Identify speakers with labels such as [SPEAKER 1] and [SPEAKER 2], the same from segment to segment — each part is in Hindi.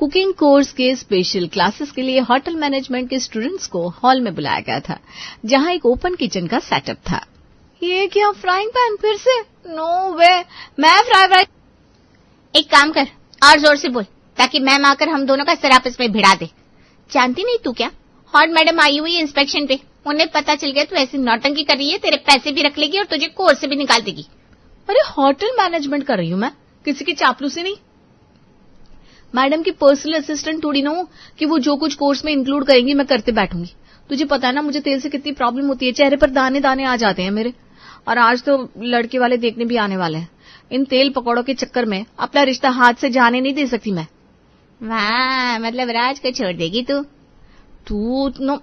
[SPEAKER 1] कुकिंग कोर्स के स्पेशल क्लासेस के लिए होटल मैनेजमेंट के स्टूडेंट्स को हॉल में बुलाया गया था, जहां एक ओपन किचन का सेटअप था। ये क्या फ्राइंग पैन फिर से? नो वे, मैं फ्राई।
[SPEAKER 2] एक काम कर, और जोर से बोल ताकि मैम आकर हम दोनों का सिर आपस में भिड़ा दे। जानती नहीं तू क्या, हॉट मैडम आई हुई है इंस्पेक्शन पे, उन्हें पता चल गया तू ऐसी नौटंकी कर रही है, तेरे पैसे भी रख लेगी और तुझे कोर्स से भी निकाल देगी।
[SPEAKER 1] अरे होटल मैनेजमेंट कर रही हूं मैं, किसी की चापलूसी नहीं। मैडम की पर्सनल असिस्टेंट थोड़ी ना हूं कि वो जो कुछ कोर्स में इंक्लूड करेंगी मैं करते बैठूंगी। तुझे पता है ना मुझे तेल से कितनी प्रॉब्लम होती है, चेहरे पर दाने दाने आ जाते हैं मेरे। और आज तो लड़के वाले देखने भी आने वाले हैं। इन तेल पकौड़ों के चक्कर में अपना रिश्ता हाथ से जाने नहीं दे सकती मैं।
[SPEAKER 2] वाह, मतलब राज को छोड़ देगी तू?
[SPEAKER 1] तू नो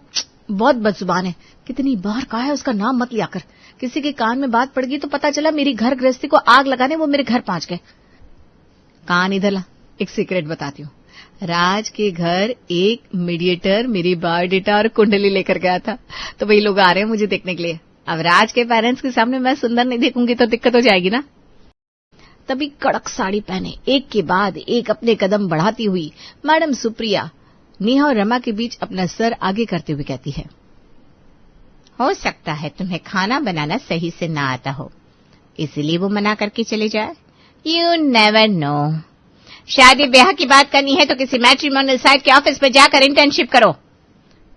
[SPEAKER 1] बहुत बदजुबान है। कितनी बार कहा है उसका नाम मत लिया कर। किसी के कान में बात पड़ गई तो पता चला मेरी घर गृहस्थी को आग लगाने वो मेरे घर पहुंच गए। कान इधर ला, एक सीक्रेट बताती हूँ। राज के घर एक मीडिएटर मेरी बायोडेटा और कुंडली लेकर गया था, तो वही लोग आ रहे हैं मुझे देखने के लिए। अब राज के पेरेंट्स के सामने मैं सुंदर नहीं देखूंगी तो दिक्कत हो जाएगी ना। तभी कड़क साड़ी पहने एक के बाद एक अपने कदम बढ़ाती हुई मैडम सुप्रिया नेहा और रमा के बीच अपना सर आगे करते हुए कहती है,
[SPEAKER 2] हो सकता है तुम्हें खाना बनाना सही से ना आता हो, इसलिए वो मना करके चले जाए। You never know. शादी ब्याह की बात करनी है तो किसी मैट्रिमोनियल साइट के ऑफिस में जाकर इंटर्नशिप करो।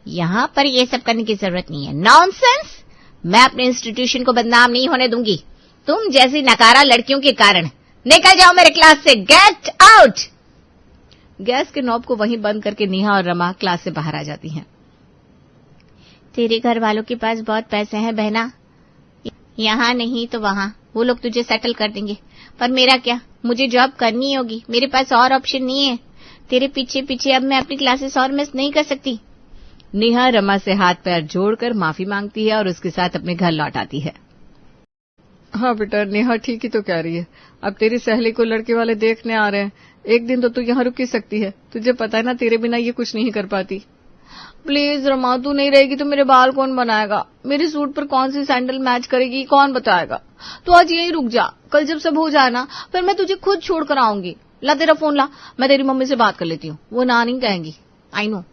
[SPEAKER 2] यहां पर ये सब करने की जरूरत नहीं है। नॉनसेंस। मैं अपने इंस्टीट्यूशन को बदनाम नहीं होने दूंगी तुम जैसी नकारा लड़कियों के कारण। निकल जाओ मेरे क्लास से, गेट आउट।
[SPEAKER 1] गैस के नॉब को वहीं बंद करके नेहा और रमा क्लास से बाहर आ जाती हैं।
[SPEAKER 2] तेरे घर वालों के पास बहुत पैसे हैं बहना, यहाँ नहीं तो वहां वो लोग तुझे सेटल कर देंगे, पर मेरा क्या, मुझे जॉब करनी होगी, मेरे पास और ऑप्शन नहीं है। तेरे पीछे पीछे अब मैं अपनी क्लासेस और मिस नहीं कर सकती।
[SPEAKER 1] नेहा रमा से हाथ पैर जोड़कर माफी मांगती है और उसके साथ अपने घर लौट आती है। हाँ बेटा, नेहा ठीक ही तो कह रही है। अब तेरी सहेली को लड़के वाले देखने आ रहे हैं, एक दिन तो तू यहाँ रुक ही सकती है। तुझे पता है ना तेरे बिना ये कुछ नहीं कर पाती। प्लीज रमा, तू नहीं रहेगी तो मेरे बाल कौन बनाएगा? मेरे सूट पर कौन सी सैंडल मैच करेगी कौन बताएगा? तू आज यहीं रुक जा, कल जब सब हो जाए ना फिर मैं तुझे खुद छोड़ कर आऊंगी। ला तेरा फोन ला, मैं तेरी मम्मी से बात कर लेती हूँ, वो ना नहीं कहेंगी। आई नो,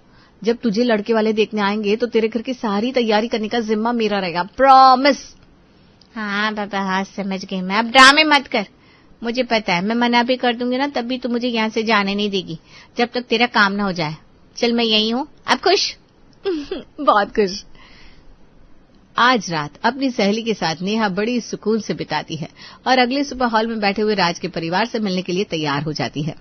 [SPEAKER 1] जब तुझे लड़के वाले देखने आएंगे तो तेरे घर की सारी तैयारी करने का जिम्मा मेरा रहेगा, प्रॉमिस।
[SPEAKER 2] हाँ बाबा, हाँ समझ गई मैं। अब ड्रामे मत कर, मुझे पता है मैं मना भी कर दूंगी ना तब भी तू मुझे यहाँ से जाने नहीं देगी जब तक तेरा काम ना हो जाए। चल मैं यही हूँ, अब खुश?
[SPEAKER 1] बहुत खुश। आज रात अपनी सहेली के साथ नेहा बड़ी सुकून से बिताती है और अगली सुबह हॉल में बैठे हुए राज के परिवार से मिलने के लिए तैयार हो जाती है।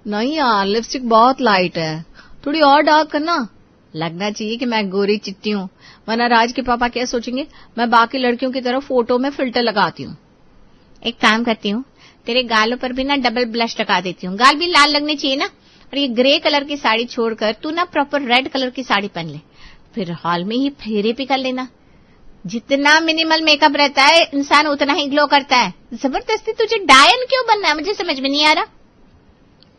[SPEAKER 1] नहीं यार, लिपस्टिक बहुत लाइट है, थोड़ी और डार्क करना। लगना चाहिए कि मैं गोरी चिट्टी हूँ, वरना राज के पापा क्या सोचेंगे मैं बाकी लड़कियों की तरह फोटो में फिल्टर लगाती हूँ।
[SPEAKER 2] एक काम करती हूँ, तेरे गालों पर भी ना डबल ब्लश लगा देती हूँ, गाल भी लाल लगने चाहिए ना। और ये ग्रे कलर की साड़ी छोड़कर तू ना प्रॉपर रेड कलर की साड़ी पहन ले, फिर हॉल में ही फेरे भी कर लेना। जितना मिनिमल मेकअप रहता है इंसान उतना ही ग्लो करता है। जबरदस्ती तुझे डायन क्यों बनना है, मुझे समझ में नहीं आ रहा।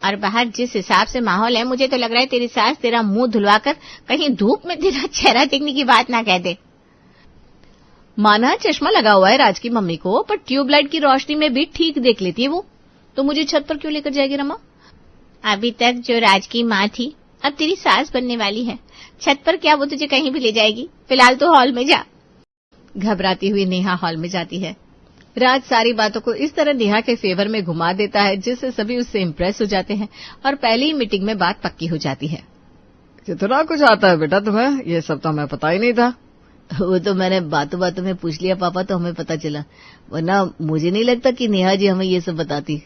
[SPEAKER 2] और बाहर जिस हिसाब से माहौल है मुझे तो लग रहा है तेरी सास तेरा मुंह धुलवाकर कहीं धूप में तेरा चेहरा देखने की बात ना कह दे।
[SPEAKER 1] माना चश्मा लगा हुआ है राज की मम्मी को, पर ट्यूबलाइट की रोशनी में भी ठीक देख लेती है वो। तो मुझे छत पर क्यों लेकर जाएगी रमा?
[SPEAKER 2] अभी तक जो राज की माँ थी अब तेरी सास बनने वाली है, छत पर क्या वो तुझे कहीं भी ले जाएगी। फिलहाल तो हॉल में जा।
[SPEAKER 1] घबराती हुई नेहा हॉल में जाती है। राज सारी बातों को इस तरह नेहा के फेवर में घुमा देता है जिससे सभी उससे इम्प्रेस हो जाते हैं और पहली ही मीटिंग में बात पक्की हो जाती है।
[SPEAKER 3] कितना कुछ आता है बेटा तुम्हें, ये सब तो हमें पता ही नहीं था।
[SPEAKER 1] वो तो मैंने बातों बातों में पूछ लिया पापा, तो हमें पता चला, वरना मुझे नहीं लगता कि नेहा जी हमें ये सब बताती।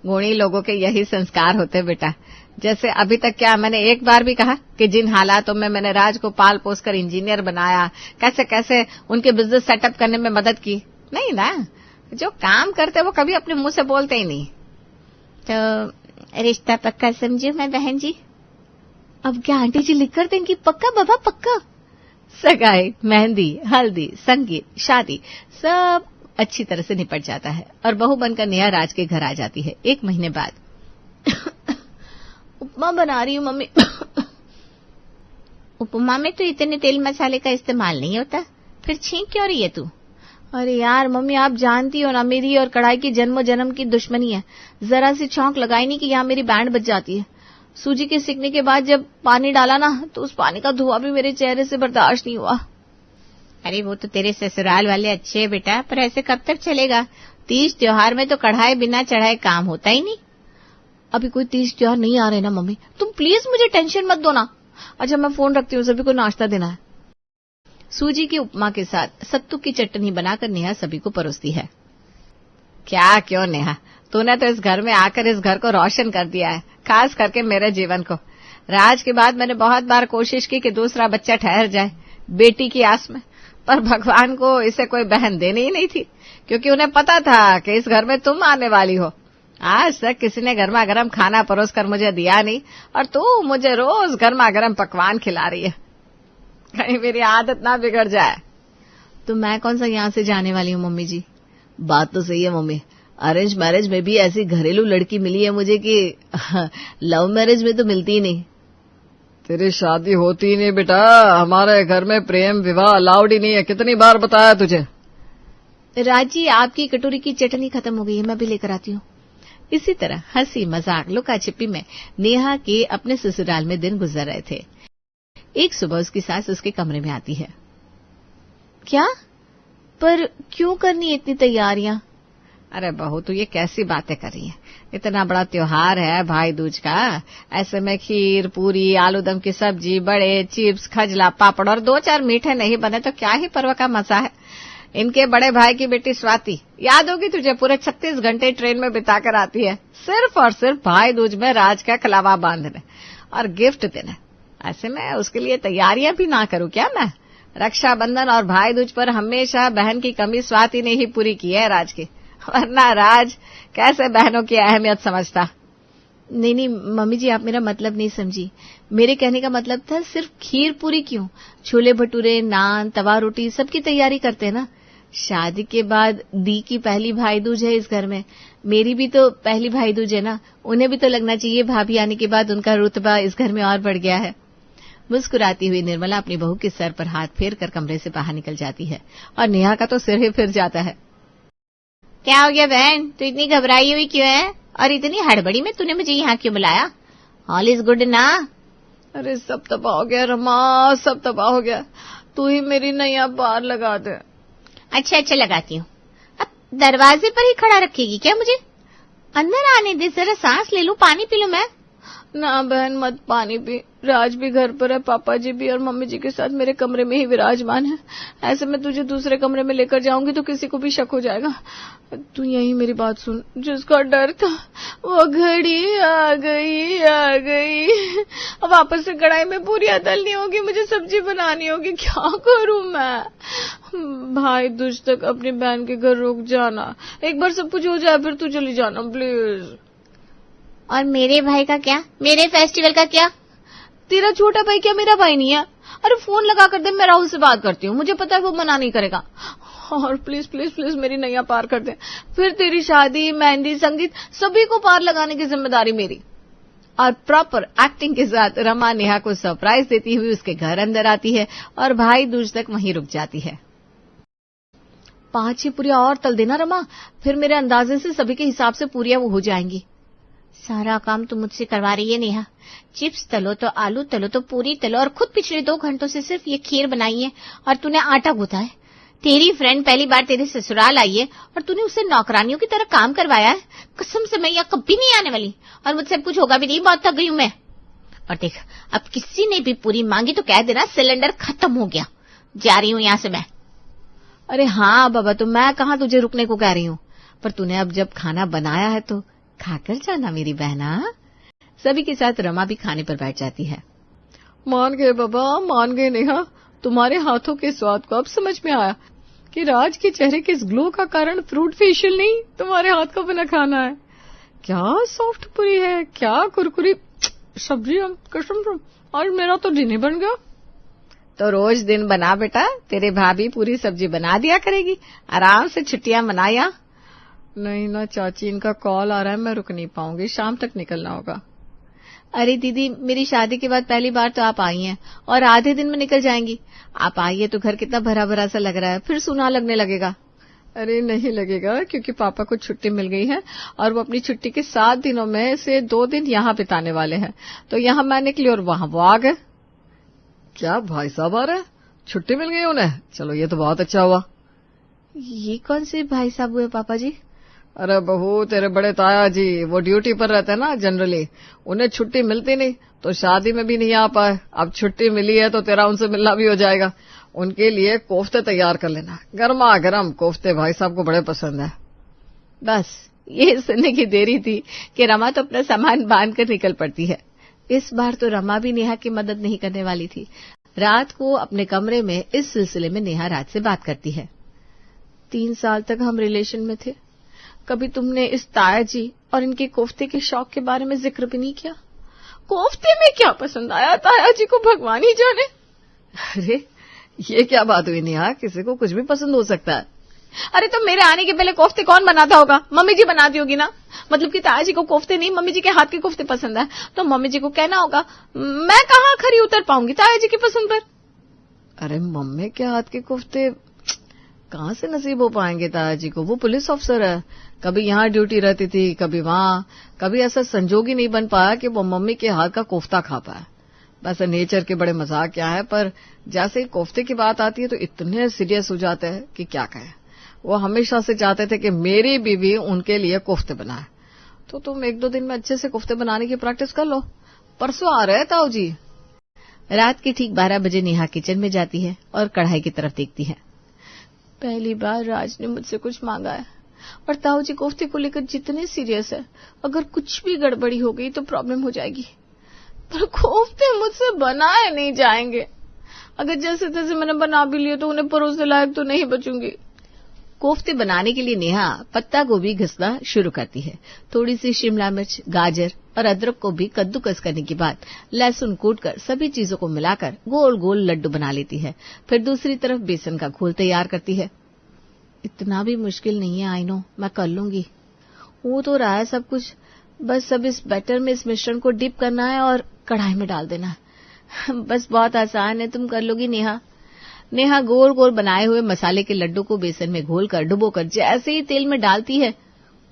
[SPEAKER 1] गुणी लोगों के यही संस्कार होते बेटा। जैसे अभी तक क्या मैंने एक बार भी कहा कि जिन हालातों में मैंने राज को पाल पोस कर इंजीनियर बनाया, कैसे कैसे उनके बिजनेस सेटअप करने में मदद की? नहीं ना, जो काम करते वो कभी अपने मुंह से बोलते ही नहीं।
[SPEAKER 2] तो रिश्ता पक्का समझू मैं बहन जी?
[SPEAKER 1] अब क्या आंटी जी लिख कर देंगी? पक्का बाबा पक्का। सगाई, मेहंदी, हल्दी, संगीत, शादी सब अच्छी तरह से निपट जाता है और बहू बनकर नेहा राज के घर आ जाती है 1 महीने बाद। उपमा बना रही हूँ मम्मी।
[SPEAKER 2] उपमा में तो इतने तेल मसाले का इस्तेमाल नहीं होता, फिर छींक क्यों रही है तू? अरे यार मम्मी, आप जानती हो ना मेरी और कढ़ाई की जन्मों जन्म की दुश्मनी है। जरा सी छौंक लगाई नहीं कि यहाँ मेरी बैंड बज जाती है। सूजी के सिकने के बाद जब पानी डाला ना, तो उस पानी का धुआं भी मेरे चेहरे से बर्दाश्त नहीं हुआ। अरे वो तो तेरे ससुराल वाले अच्छे है बेटा, पर ऐसे कब तक चलेगा? तीज त्योहार में तो कढ़ाई बिना चढ़ाए काम होता ही नहीं। अभी कोई तीज त्योहार नहीं आ रहे ना मम्मी, तुम प्लीज मुझे टेंशन मत दो ना। अच्छा मैं फोन रखती हूँ, सभी को नाश्ता देना है। सूजी की उपमा के साथ सत्तू की चटनी बनाकर नेहा सभी को परोसती है। क्या क्यों नेहा, तूने तो इस घर में आकर इस घर को रोशन कर दिया है, खास करके मेरे जीवन को। राज के बाद मैंने बहुत बार कोशिश की कि दूसरा बच्चा ठहर जाए बेटी की आस में, पर भगवान को इसे कोई बहन देनी ही नहीं थी, क्योंकि उन्हें पता था कि इस घर में तुम आने वाली हो। आज तक किसी ने गर्मा गर्म खाना परोस कर मुझे दिया नहीं, और तू मुझे रोज गर्मा गर्म पकवान खिला रही है। कहीं मेरी आदत ना बिगड़ जाए। तो मैं कौन सा यहाँ से जाने वाली हूँ मम्मी जी। बात तो सही है मम्मी, अरेंज मैरिज में भी ऐसी घरेलू लड़की मिली है मुझे कि लव मैरिज में तो मिलती ही नहीं।
[SPEAKER 3] तेरी शादी होती ही नहीं बेटा, हमारे घर में प्रेम विवाह अलाउड ही नहीं है, कितनी बार बताया तुझे।
[SPEAKER 2] राजी, आपकी कटोरी की चटनी खत्म हो गई है, मैं भी लेकर आती हूँ। इसी तरह हंसी मजाक लुका छिपी में नेहा के अपने ससुराल में दिन गुजर रहे थे। एक सुबह उसकी सास उसके कमरे में आती है। क्या? पर क्यों करनी है इतनी तैयारियां? अरे बहू, तू ये कैसी बातें कर रही है? इतना बड़ा त्योहार है भाई दूज का, ऐसे में खीर पूरी आलू दम की सब्जी, बड़े चिप्स खजला पापड़ और 2-4 मीठे नहीं बने तो क्या ही पर्व का मजा है। इनके बड़े भाई की बेटी स्वाति, याद होगी तुझे, पूरे 36 घंटे ट्रेन में बिताकर आती है सिर्फ और सिर्फ भाई दूज में राज का कलावा बांधने और गिफ्ट देने। ऐसे में उसके लिए तैयारियां भी ना करूं क्या मैं? रक्षाबंधन और भाई दूज पर हमेशा बहन की कमी स्वाति ने ही पूरी की है राज की, वरना राज कैसे बहनों की अहमियत समझता। नहीं मम्मी जी, आप मेरा मतलब नहीं समझी। मेरे कहने का मतलब था सिर्फ खीर पूरी क्यों, छोले भटूरे, नान, तवा रोटी सबकी तैयारी करते हैं ना। शादी के बाद दी की पहली भाई दूज है इस घर में, मेरी भी तो पहली भाई दूज है ना। उन्हें भी तो लगना चाहिए भाभी आने के बाद उनका रुतबा इस घर में और बढ़ गया है। मुस्कुराती हुई निर्मला अपनी बहू के सर पर हाथ फेर कर कमरे से बाहर निकल जाती है और नेहा का तो सिर ही फिर जाता है। क्या हो गया बहन, तू इतनी घबराई हुई क्यों है, और इतनी हड़बड़ी में तूने मुझे यहाँ क्यों बुलाया? ऑल इज गुड ना?
[SPEAKER 3] अरे सब तबाह हो गया रमा, सब तबाह हो गया, तू ही मेरी नैया पार लगा दे।
[SPEAKER 2] अच्छा लगाती हूँ। अब दरवाजे पर ही खड़ा रखेगी क्या मुझे? अंदर आने दे, जरा सांस ले लूं, पानी पी लूं मैं।
[SPEAKER 3] ना बहन मत पानी पी, राज भी घर पर है, पापा जी भी और मम्मी जी के साथ मेरे कमरे में ही विराजमान है। ऐसे में तुझे दूसरे कमरे में लेकर जाऊंगी तो किसी को भी शक हो जाएगा। तू यही मेरी बात सुन, जिसका डर था वो घड़ी आ गई। अब वापस से कढ़ाई में पूरियां तलनी होगी, मुझे सब्जी बनानी होगी, क्या करूं मैं? भाई दूज तक अपनी बहन के घर रुक जाना, एक बार सब कुछ हो जाए फिर तू चली जाना प्लीज।
[SPEAKER 2] और मेरे भाई का क्या, मेरे फेस्टिवल का क्या?
[SPEAKER 3] तेरा छोटा भाई क्या मेरा भाई नहीं है? अरे फोन लगा कर दे, मैं राहुल से बात करती हूँ, मुझे पता है वो मना नहीं करेगा। और प्लीज प्लीज प्लीज मेरी नैया पार कर दे, फिर तेरी शादी, मेहंदी, संगीत सभी को पार लगाने की जिम्मेदारी मेरी। और प्रॉपर एक्टिंग के साथ रमा नेहा को सरप्राइज देती हुई उसके घर अंदर आती है और भाई दूज तक वहीं रुक जाती है।
[SPEAKER 2] 5-6 पूरियां और तल देना रमा, फिर मेरे अंदाजे से सभी के हिसाब से पूरियां वो हो जाएंगी। सारा काम तुम मुझसे करवा रही है नेहा, चिप्स तलो तो आलू तलो तो पूरी तलो, और खुद पिछले 2 घंटों से सिर्फ ये खीर बनाई है और तूने आटा गूंथा है। तेरी फ्रेंड पहली बार तेरे ससुराल आई है और तूने उससे नौकरानियों की तरह काम करवाया है। कसम से मैं यहाँ कभी नहीं आने वाली, और मुझसे कुछ होगा भी नहीं, बहुत थक गई हूं मैं। और देख, अब किसी ने भी पूरी मांगी तो कह देना सिलेंडर खत्म हो गया, जा रही हूँ यहाँ से मैं।
[SPEAKER 3] अरे हाँ बाबा, तो मैं कहाँ तुझे रुकने को कह रही हूँ, पर तूने अब जब खाना बनाया है तो खाकर जाना मेरी बहना।
[SPEAKER 2] सभी के साथ रमा भी खाने पर बैठ जाती है।
[SPEAKER 3] मान गए बाबा, मान गए नेहा, तुम्हारे हाथों के स्वाद को अब समझ में आया कि राज के चेहरे के इस ग्लो का कारण फ्रूट फेशियल नहीं, तुम्हारे हाथ का बना खाना है। क्या सॉफ्ट पूरी है, क्या कुरकुरी सब्जी, कसम आज मेरा तो दिन ही बन गया।
[SPEAKER 2] तो रोज दिन बना बेटा, तेरे भाभी पूरी सब्जी बना दिया करेगी, आराम से छुट्टियां मनाया।
[SPEAKER 3] नहीं ना चाची, इनका कॉल आ रहा है, मैं रुक नहीं पाऊंगी, शाम तक निकलना होगा।
[SPEAKER 2] अरे दीदी, मेरी शादी के बाद पहली बार तो आप आई हैं और आधे दिन में निकल जाएंगी। आप आइए तो घर कितना भरा भरा सा लग रहा है, फिर सुना लगने लगेगा।
[SPEAKER 1] अरे नहीं लगेगा, क्योंकि पापा को छुट्टी मिल गई है और वो अपनी छुट्टी के 7 दिनों में से 2 दिन यहाँ बिताने वाले हैं। तो यहाँ मैं निकली और वहां वो आ गए। क्या भाई साहब आ रहे हैं? छुट्टी मिल गई उन्हें? चलो ये तो बहुत अच्छा हुआ।
[SPEAKER 2] ये कौन से भाई साहब हुए पापा जी?
[SPEAKER 1] अरे बहू, तेरे बड़े ताया जी, वो ड्यूटी पर रहते हैं ना जनरली, उन्हें छुट्टी मिलती नहीं तो शादी में भी नहीं आ पाए। अब छुट्टी मिली है तो तेरा उनसे मिलना भी हो जाएगा। उनके लिए कोफ्ते तैयार कर लेना, गर्मा गर्म कोफ्ते, भाई साहब को बड़े पसंद है।
[SPEAKER 2] बस ये सुनने की देरी थी कि रमा तो अपना सामान बांध कर निकल पड़ती है। इस बार तो रमा भी नेहा की मदद नहीं करने वाली थी। रात को अपने कमरे में इस सिलसिले में नेहा राज से बात करती है।
[SPEAKER 3] 3 साल तक हम रिलेशन में थे, कभी तुमने इस ताया जी और इनके कोफ्ते के शौक के बारे में जिक्र भी नहीं किया। कोफ्ते में क्या पसंद आया ताया जी को, भगवान ही जाने।
[SPEAKER 1] अरे ये क्या बात हुई नेहा, किसी को कुछ भी पसंद हो सकता है।
[SPEAKER 3] अरे तो मेरे आने के पहले कोफ्ते कौन बनाता होगा? मम्मी जी बनाती होगी ना। मतलब कि ताया जी को कोफ्ते नहीं, मम्मी जी के हाथ के कोफ्ते पसंद है, तो मम्मी जी को कहना होगा। मैं कहाँ खरी उतर पाऊंगी ताया जी की पसंद पर।
[SPEAKER 1] अरे मम्मी के हाथ के कोफ्ते कहाँ से नसीब हो पाएंगे ताया जी को? वो पुलिस ऑफिसर है, कभी यहाँ ड्यूटी रहती थी कभी वहां, कभी ऐसा संजोग ही नहीं बन पाया कि वो मम्मी के हाथ का कोफ्ता खा पाए। वैसे नेचर के बड़े मजाक क्या है, पर जैसे ही कोफ्ते की बात आती है तो इतने सीरियस हो जाते हैं कि क्या कहें। वो हमेशा से चाहते थे कि मेरी बीवी उनके लिए कोफ्ते बनाए। तो तुम 1-2 दिन में अच्छे से कोफ्ते बनाने की प्रैक्टिस कर लो, परसों आ रहे ताऊ जी।
[SPEAKER 2] रात के ठीक 12 बजे नेहा किचन में जाती है और कढ़ाई की तरफ देखती है।
[SPEAKER 3] पहली बार राज ने मुझसे कुछ मांगा है और ताऊ जी कोफ्ते को लेकर जितने सीरियस है, अगर कुछ भी गड़बड़ी हो गई तो प्रॉब्लम हो जाएगी। पर कोफ्ते मुझसे बनाए नहीं जाएंगे। अगर जैसे तैसे मैंने बना भी लिए तो उन्हें परोसने लायक तो नहीं बचूंगी।
[SPEAKER 2] कोफ्ते बनाने के लिए नेहा पत्ता गोभी घिसना शुरू करती है। थोड़ी सी शिमला मिर्च, गाजर और अदरक को भी कद्दूकस करने के बाद लहसुन कूटकर सभी चीजों को मिलाकर गोल गोल लड्डू बना लेती है। फिर दूसरी तरफ बेसन का घोल तैयार करती है। इतना भी मुश्किल नहीं है, आई नो, मैं कर लूंगी। वो तो रहा है सब कुछ, बस अब इस बैटर में इस मिश्रण को डिप करना है और कढ़ाई में डाल देना है। बस बहुत आसान है, तुम कर लोगी नेहा। नेहा गोल गोल बनाए हुए मसाले के लड्डू को बेसन में घोलकर डुबोकर जैसे ही तेल में डालती है,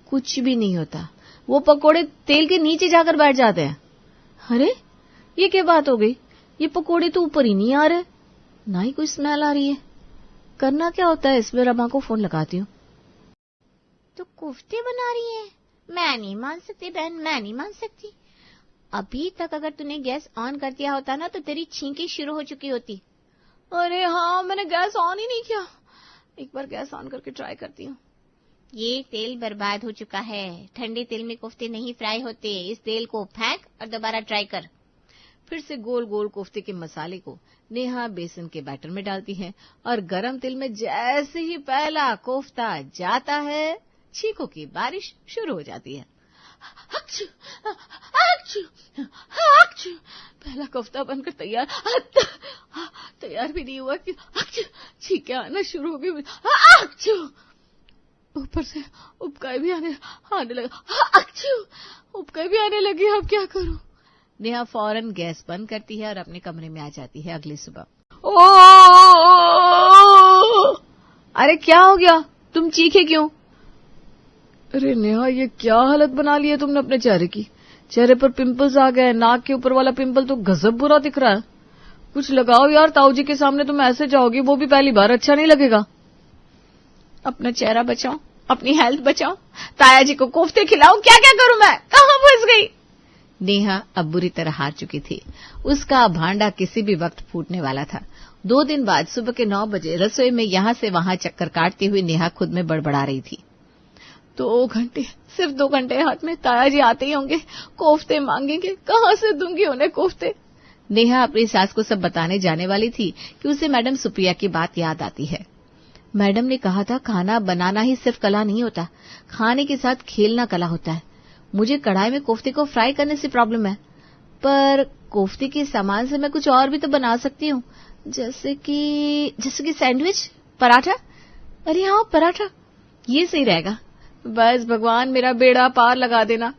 [SPEAKER 2] कुछ भी नहीं होता। वो पकोड़े तेल के नीचे जाकर बैठ जाते हैं। अरे ये क्या बात हो गई? ये पकोड़े तो ऊपर ही नहीं आ रहे, ना ही कोई स्मेल आ रही है। करना क्या होता है इसमें? रमा को फोन लगाती हूँ। तो कोफ्ते बना रही है? मैं नहीं मान सकती बहन, मैं नहीं मान सकती। अभी तक अगर तूने गैस ऑन कर दिया होता ना तो तेरी छींकें शुरू हो चुकी होती।
[SPEAKER 3] अरे हाँ, मैंने गैस ऑन ही नहीं किया। एक बार गैस ऑन करके ट्राई करती हूँ।
[SPEAKER 2] ये तेल बर्बाद हो चुका है। ठंडे तेल में कोफ्ते नहीं फ्राई होते। इस तेल को फेंक और दोबारा ट्राई कर। फिर से गोल गोल कोफ्ते के मसाले को नेहा बेसन के बैटर में डालती है और गरम तेल में जैसे ही पहला कोफ्ता जाता है, छींकों की बारिश शुरू हो जाती है।
[SPEAKER 3] अक्चू, अक्चू, अक्चू। पहला कोफ्ता बनकर तैयार भी नहीं हुआ कि छींकें आना शुरू हो गई। अक्चू, ऊपर से उबकाई भी आने लगा। अक्चू, उबकाई भी आने लगी। अब क्या करूं?
[SPEAKER 2] नेहा फौरन गैस बंद करती है और अपने कमरे में आ जाती है। अगली सुबह,
[SPEAKER 3] अरे क्या हो गया? तुम चीखे क्यों?
[SPEAKER 1] अरे नेहा, ये क्या हालत बना ली है तुमने अपने चेहरे की? चेहरे पर पिंपल्स आ गए। नाक के ऊपर वाला पिंपल तो गजब बुरा दिख रहा है। कुछ लगाओ यार, ताऊ जी के सामने तुम ऐसे जाओगी, वो भी पहली बार, अच्छा नहीं लगेगा।
[SPEAKER 3] अपना चेहरा बचाओ, अपनी हेल्थ बचाओ, ताया जी को कोफ्ते खिलाओ। क्या क्या करूं मैं? कहां फंस गई?
[SPEAKER 2] नेहा अब बुरी तरह हार चुकी थी। उसका भांडा किसी भी वक्त फूटने वाला था। 2 दिन बाद सुबह के 9 बजे रसोई में यहां से वहां चक्कर काटती हुई नेहा खुद में बड़बड़ा रही थी।
[SPEAKER 3] 2 घंटे, सिर्फ 2 घंटे हाथ में, ताया जी आते ही होंगे, कोफ्ते मांगेंगे, कहां से दूंगी उन्हें कोफ्ते?
[SPEAKER 2] नेहा अपनी सास को सब बताने जाने वाली थी कि उसे मैडम सुप्रिया की बात याद आती है। मैडम ने कहा था खाना बनाना ही सिर्फ कला नहीं होता, खाने के साथ खेलना कला होता है। मुझे कढ़ाई में कोफ्ते को फ्राई करने से प्रॉब्लम है, पर कोफ्ते के सामान से मैं कुछ और भी तो बना सकती हूँ, जैसे कि सैंडविच, पराठा। अरे हाँ, पराठा, ये सही रहेगा।
[SPEAKER 3] बस भगवान मेरा बेड़ा पार लगा देना।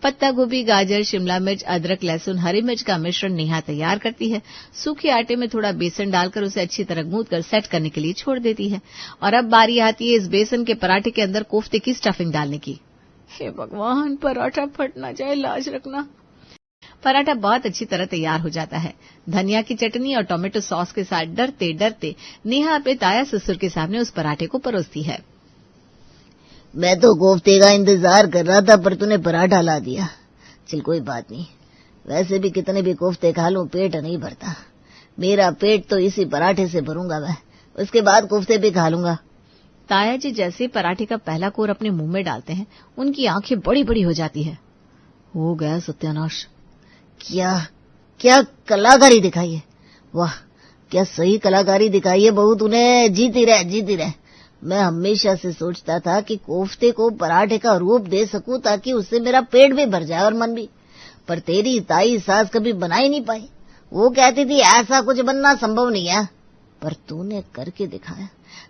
[SPEAKER 1] पत्ता गोभी, गाजर, शिमला मिर्च, अदरक, लहसुन, हरी मिर्च का मिश्रण नेहा तैयार करती है। सूखे आटे में थोड़ा बेसन डालकर उसे अच्छी तरह गूंथकर सेट करने के लिए छोड़ देती है। और अब बारी आती है इस बेसन के पराठे के अंदर कोफ्ते की स्टफिंग डालने की।
[SPEAKER 3] हे भगवान, पराठा फट ना जाए, लाज रखना।
[SPEAKER 1] पराठा बहुत अच्छी तरह तैयार हो जाता है। धनिया की चटनी और टोमेटो सॉस के साथ डरते डरते नेहा अपने ताया ससुर के सामने उस पराठे को परोसती है।
[SPEAKER 4] मैं तो कोफ्ते का इंतजार कर रहा था, पर तूने पराठा ला दिया। चल कोई बात नहीं, वैसे भी कितने भी कोफ्ते खा लूं पेट नहीं भरता। मेरा पेट तो इसी पराठे से भरूंगा मैं, उसके बाद कोफ्ते भी खा लूंगा।
[SPEAKER 1] ताया जी जैसे ही पराठे का पहला कोर अपने मुंह में डालते हैं, उनकी आंखें बड़ी बड़ी हो जाती है। हो गया सत्यानाश।
[SPEAKER 4] क्या क्या कलाकारी दिखाई है, वाह क्या सही कलाकारी दिखाई है बहू तूने। जीती रह। मैं हमेशा से सोचता था कि कोफ्ते को पराठे का रूप दे सकूं ताकि उससे मेरा पेट भी भर जाए और मन भी, पर तेरी ताई सास कभी बना ही नहीं पाई। वो कहती थी ऐसा कुछ बनना संभव नहीं है, पर तूने करके दिखाया,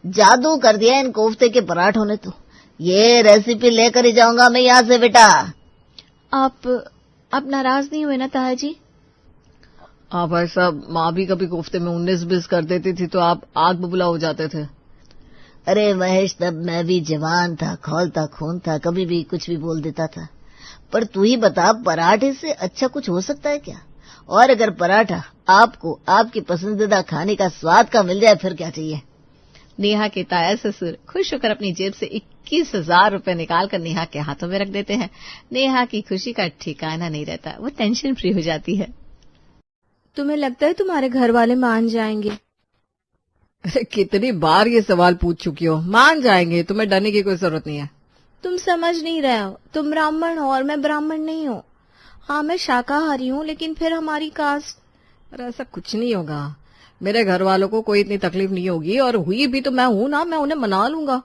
[SPEAKER 4] जादू कर दिया इन कोफ्ते के पराठों ने। तो ये रेसिपी लेकर ही जाऊंगा मैं यहाँ से बेटा।
[SPEAKER 3] आप नाराज नहीं हुए ना ताया जी?
[SPEAKER 1] आप ऐसा, माँ भी कभी कोफ्ते में 19-20 कर देती थी तो आप आग बबूला हो जाते थे।
[SPEAKER 4] अरे महेश, तब मैं भी जवान था, खौलता खून था, कभी भी कुछ भी बोल देता था। पर तू ही बता, पराठे से अच्छा कुछ हो सकता है क्या? और अगर पराठा आपको आपकी पसंदीदा खाने का स्वाद का मिल जाए फिर क्या चाहिए?
[SPEAKER 1] नेहा के ताया ससुर खुश होकर अपनी जेब से 21,000 रुपए निकालकर नेहा के हाथों में रख देते हैं। नेहा की खुशी का ठिकाना नहीं रहता, वो टेंशन फ्री हो जाती है।
[SPEAKER 3] तुम्हें लगता है तुम्हारे घर वाले मान जाएंगे?
[SPEAKER 1] अरे कितनी बार ये सवाल पूछ चुकी हो, मान जाएंगे, तुम्हें डरने की कोई जरूरत नहीं है।
[SPEAKER 3] तुम समझ नहीं रहे हो, तुम ब्राह्मण हो और मैं ब्राह्मण नहीं हूँ। हाँ मैं शाकाहारी हूँ, लेकिन फिर हमारी कास्ट।
[SPEAKER 1] अरे ऐसा कुछ नहीं होगा, मेरे घर वालों को कोई इतनी तकलीफ नहीं होगी, और हुई भी तो मैं हूं ना, मैं उन्हें मना लूंगा।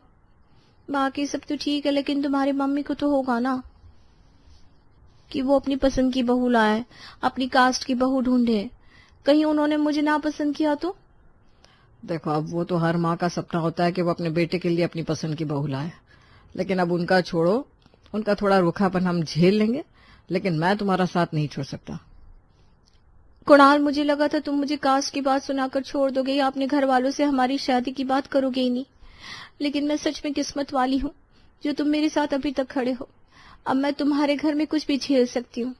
[SPEAKER 3] बाकी सब तो ठीक है, लेकिन तुम्हारी मम्मी को तो होगा ना कि वो अपनी पसंद की बहू लाए, अपनी कास्ट की बहू ढूंढे। कहीं उन्होंने मुझे ना पसंद किया तो?
[SPEAKER 1] देखो, अब वो तो हर माँ का सपना होता है कि वो अपने बेटे के लिए अपनी पसंद की बहू लाए, लेकिन अब उनका छोड़ो, उनका थोड़ा रूखापन हम झेल लेंगे, लेकिन मैं तुम्हारा साथ नहीं छोड़ सकता।
[SPEAKER 3] कुणाल, मुझे लगा था तुम मुझे कास्ट की बात सुनाकर छोड़ दोगे या अपने घर वालों से हमारी शादी की बात करोगे ही नहीं, लेकिन मैं सच में किस्मत वाली हूँ जो तुम मेरे साथ अभी तक खड़े हो। अब मैं तुम्हारे घर में कुछ भी झेल सकती हूँ।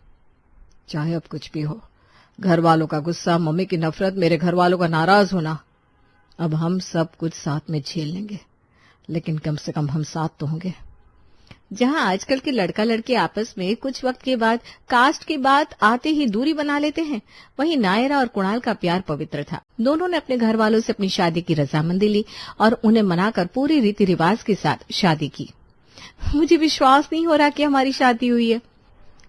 [SPEAKER 1] चाहे अब कुछ भी हो, घर वालों का गुस्सा, मम्मी की नफरत, मेरे घर वालों का नाराज होना, अब हम सब कुछ साथ में झेल लेंगे, लेकिन कम से कम हम साथ तो होंगे। जहां आजकल के लड़का लड़की आपस में कुछ वक्त के बाद कास्ट की बात आते ही दूरी बना लेते हैं, वहीं नायरा और कुणाल का प्यार पवित्र था। दोनों ने अपने घर वालों से अपनी शादी की रजामंदी ली और उन्हें मनाकर पूरी रीति रिवाज के साथ शादी की।
[SPEAKER 3] मुझे विश्वास नहीं हो रहा कि हमारी शादी हुई है।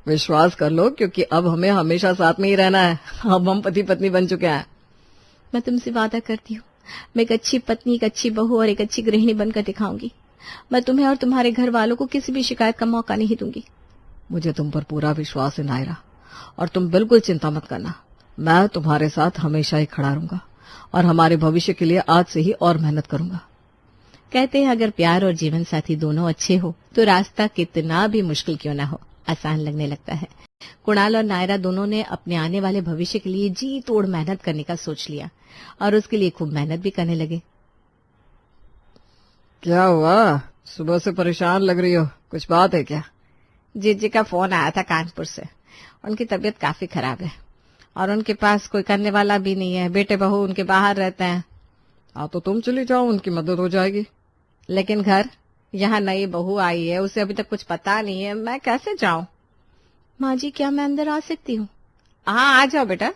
[SPEAKER 1] विश्वास कर लो, क्योंकि अब हमें हमेशा साथ में ही रहना है। अब हम पति पत्नी बन चुके हैं।
[SPEAKER 3] मैं तुमसे वादा करती हूँ, मैं एक अच्छी पत्नी, एक अच्छी बहू और एक अच्छी गृहिणी बनकर दिखाऊंगी। मैं तुम्हें और तुम्हारे घर वालों को किसी भी शिकायत का मौका नहीं दूंगी।
[SPEAKER 1] मुझे तुम पर पूरा विश्वास है नायरा, और तुम बिल्कुल चिंता मत करना, मैं तुम्हारे साथ हमेशा ही खड़ा रहूंगा और हमारे भविष्य के लिए आज से ही और मेहनत करूंगा।
[SPEAKER 3] कहते हैं अगर प्यार और जीवन साथी दोनों अच्छे हो तो रास्ता कितना भी मुश्किल क्यों ना हो, आसान लगने लगता है। कुणाल और नायरा दोनों ने अपने आने वाले भविष्य के लिए जी तोड़ मेहनत करने का सोच लिया और उसके लिए खूब मेहनत भी करने लगे।
[SPEAKER 1] क्या हुआ, सुबह से परेशान लग रही हो, कुछ बात है क्या?
[SPEAKER 3] जीजी का फोन आया था कानपुर से, उनकी तबीयत काफी खराब है और उनके पास कोई करने वाला भी नहीं है। बेटे बहू उनके बाहर रहते हैं।
[SPEAKER 1] हाँ तो तुम चली जाओ, उनकी मदद हो जाएगी।
[SPEAKER 3] लेकिन घर, यहाँ नई बहू आई है, उसे अभी तक कुछ पता नहीं है, मैं कैसे जाऊं? माँ जी, क्या मैं अंदर आ सकती हूँ?
[SPEAKER 1] हाँ आ जाओ बेटा।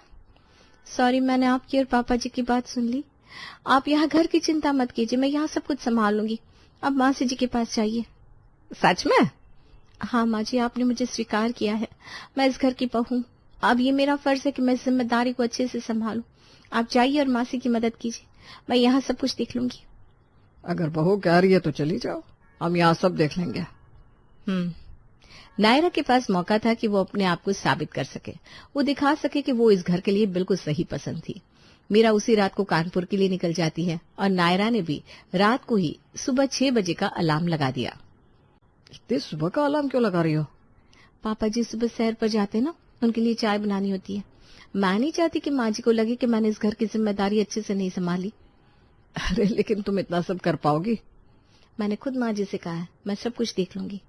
[SPEAKER 3] सॉरी, मैंने आपकी और पापा जी की बात सुन ली। आप यहाँ घर की चिंता मत कीजिए, मैं यहाँ सब कुछ संभाल लूंगी। अब मासी जी के पास जाइए।
[SPEAKER 1] सच में?
[SPEAKER 3] हाँ माँ जी, आपने मुझे स्वीकार किया है, मैं इस घर की बहू हूँ। अब ये मेरा फर्ज है कि मैं जिम्मेदारी को अच्छे से संभालूं। आप जाइए और मासी की मदद कीजिए, मैं यहाँ सब कुछ देख लूंगी।
[SPEAKER 1] अगर बहू कह रही है तो चली जाओ, हम यहाँ सब देख लेंगे।
[SPEAKER 3] नायरा के पास मौका था कि वो अपने आप को साबित कर सके, वो दिखा सके कि वो इस घर के लिए बिल्कुल सही पसंद थी। मीरा उसी रात को कानपुर के लिए निकल जाती है और नायरा ने भी रात को ही सुबह 6 बजे का अलार्म लगा दिया।
[SPEAKER 1] इतनी सुबह का अलार्म क्यों लगा रही हो?
[SPEAKER 2] पापा जी सुबह सैर पर जाते ना, उनके लिए चाय बनानी होती है। मैं नहीं चाहती कि माँ जी को लगे कि मैंने इस घर की जिम्मेदारी अच्छे से नहीं संभाली।
[SPEAKER 1] अरे लेकिन तुम इतना सब कर पाओगी?
[SPEAKER 2] मैंने खुद माँ जी से कहा है, मैं सब कुछ देख लूंगी।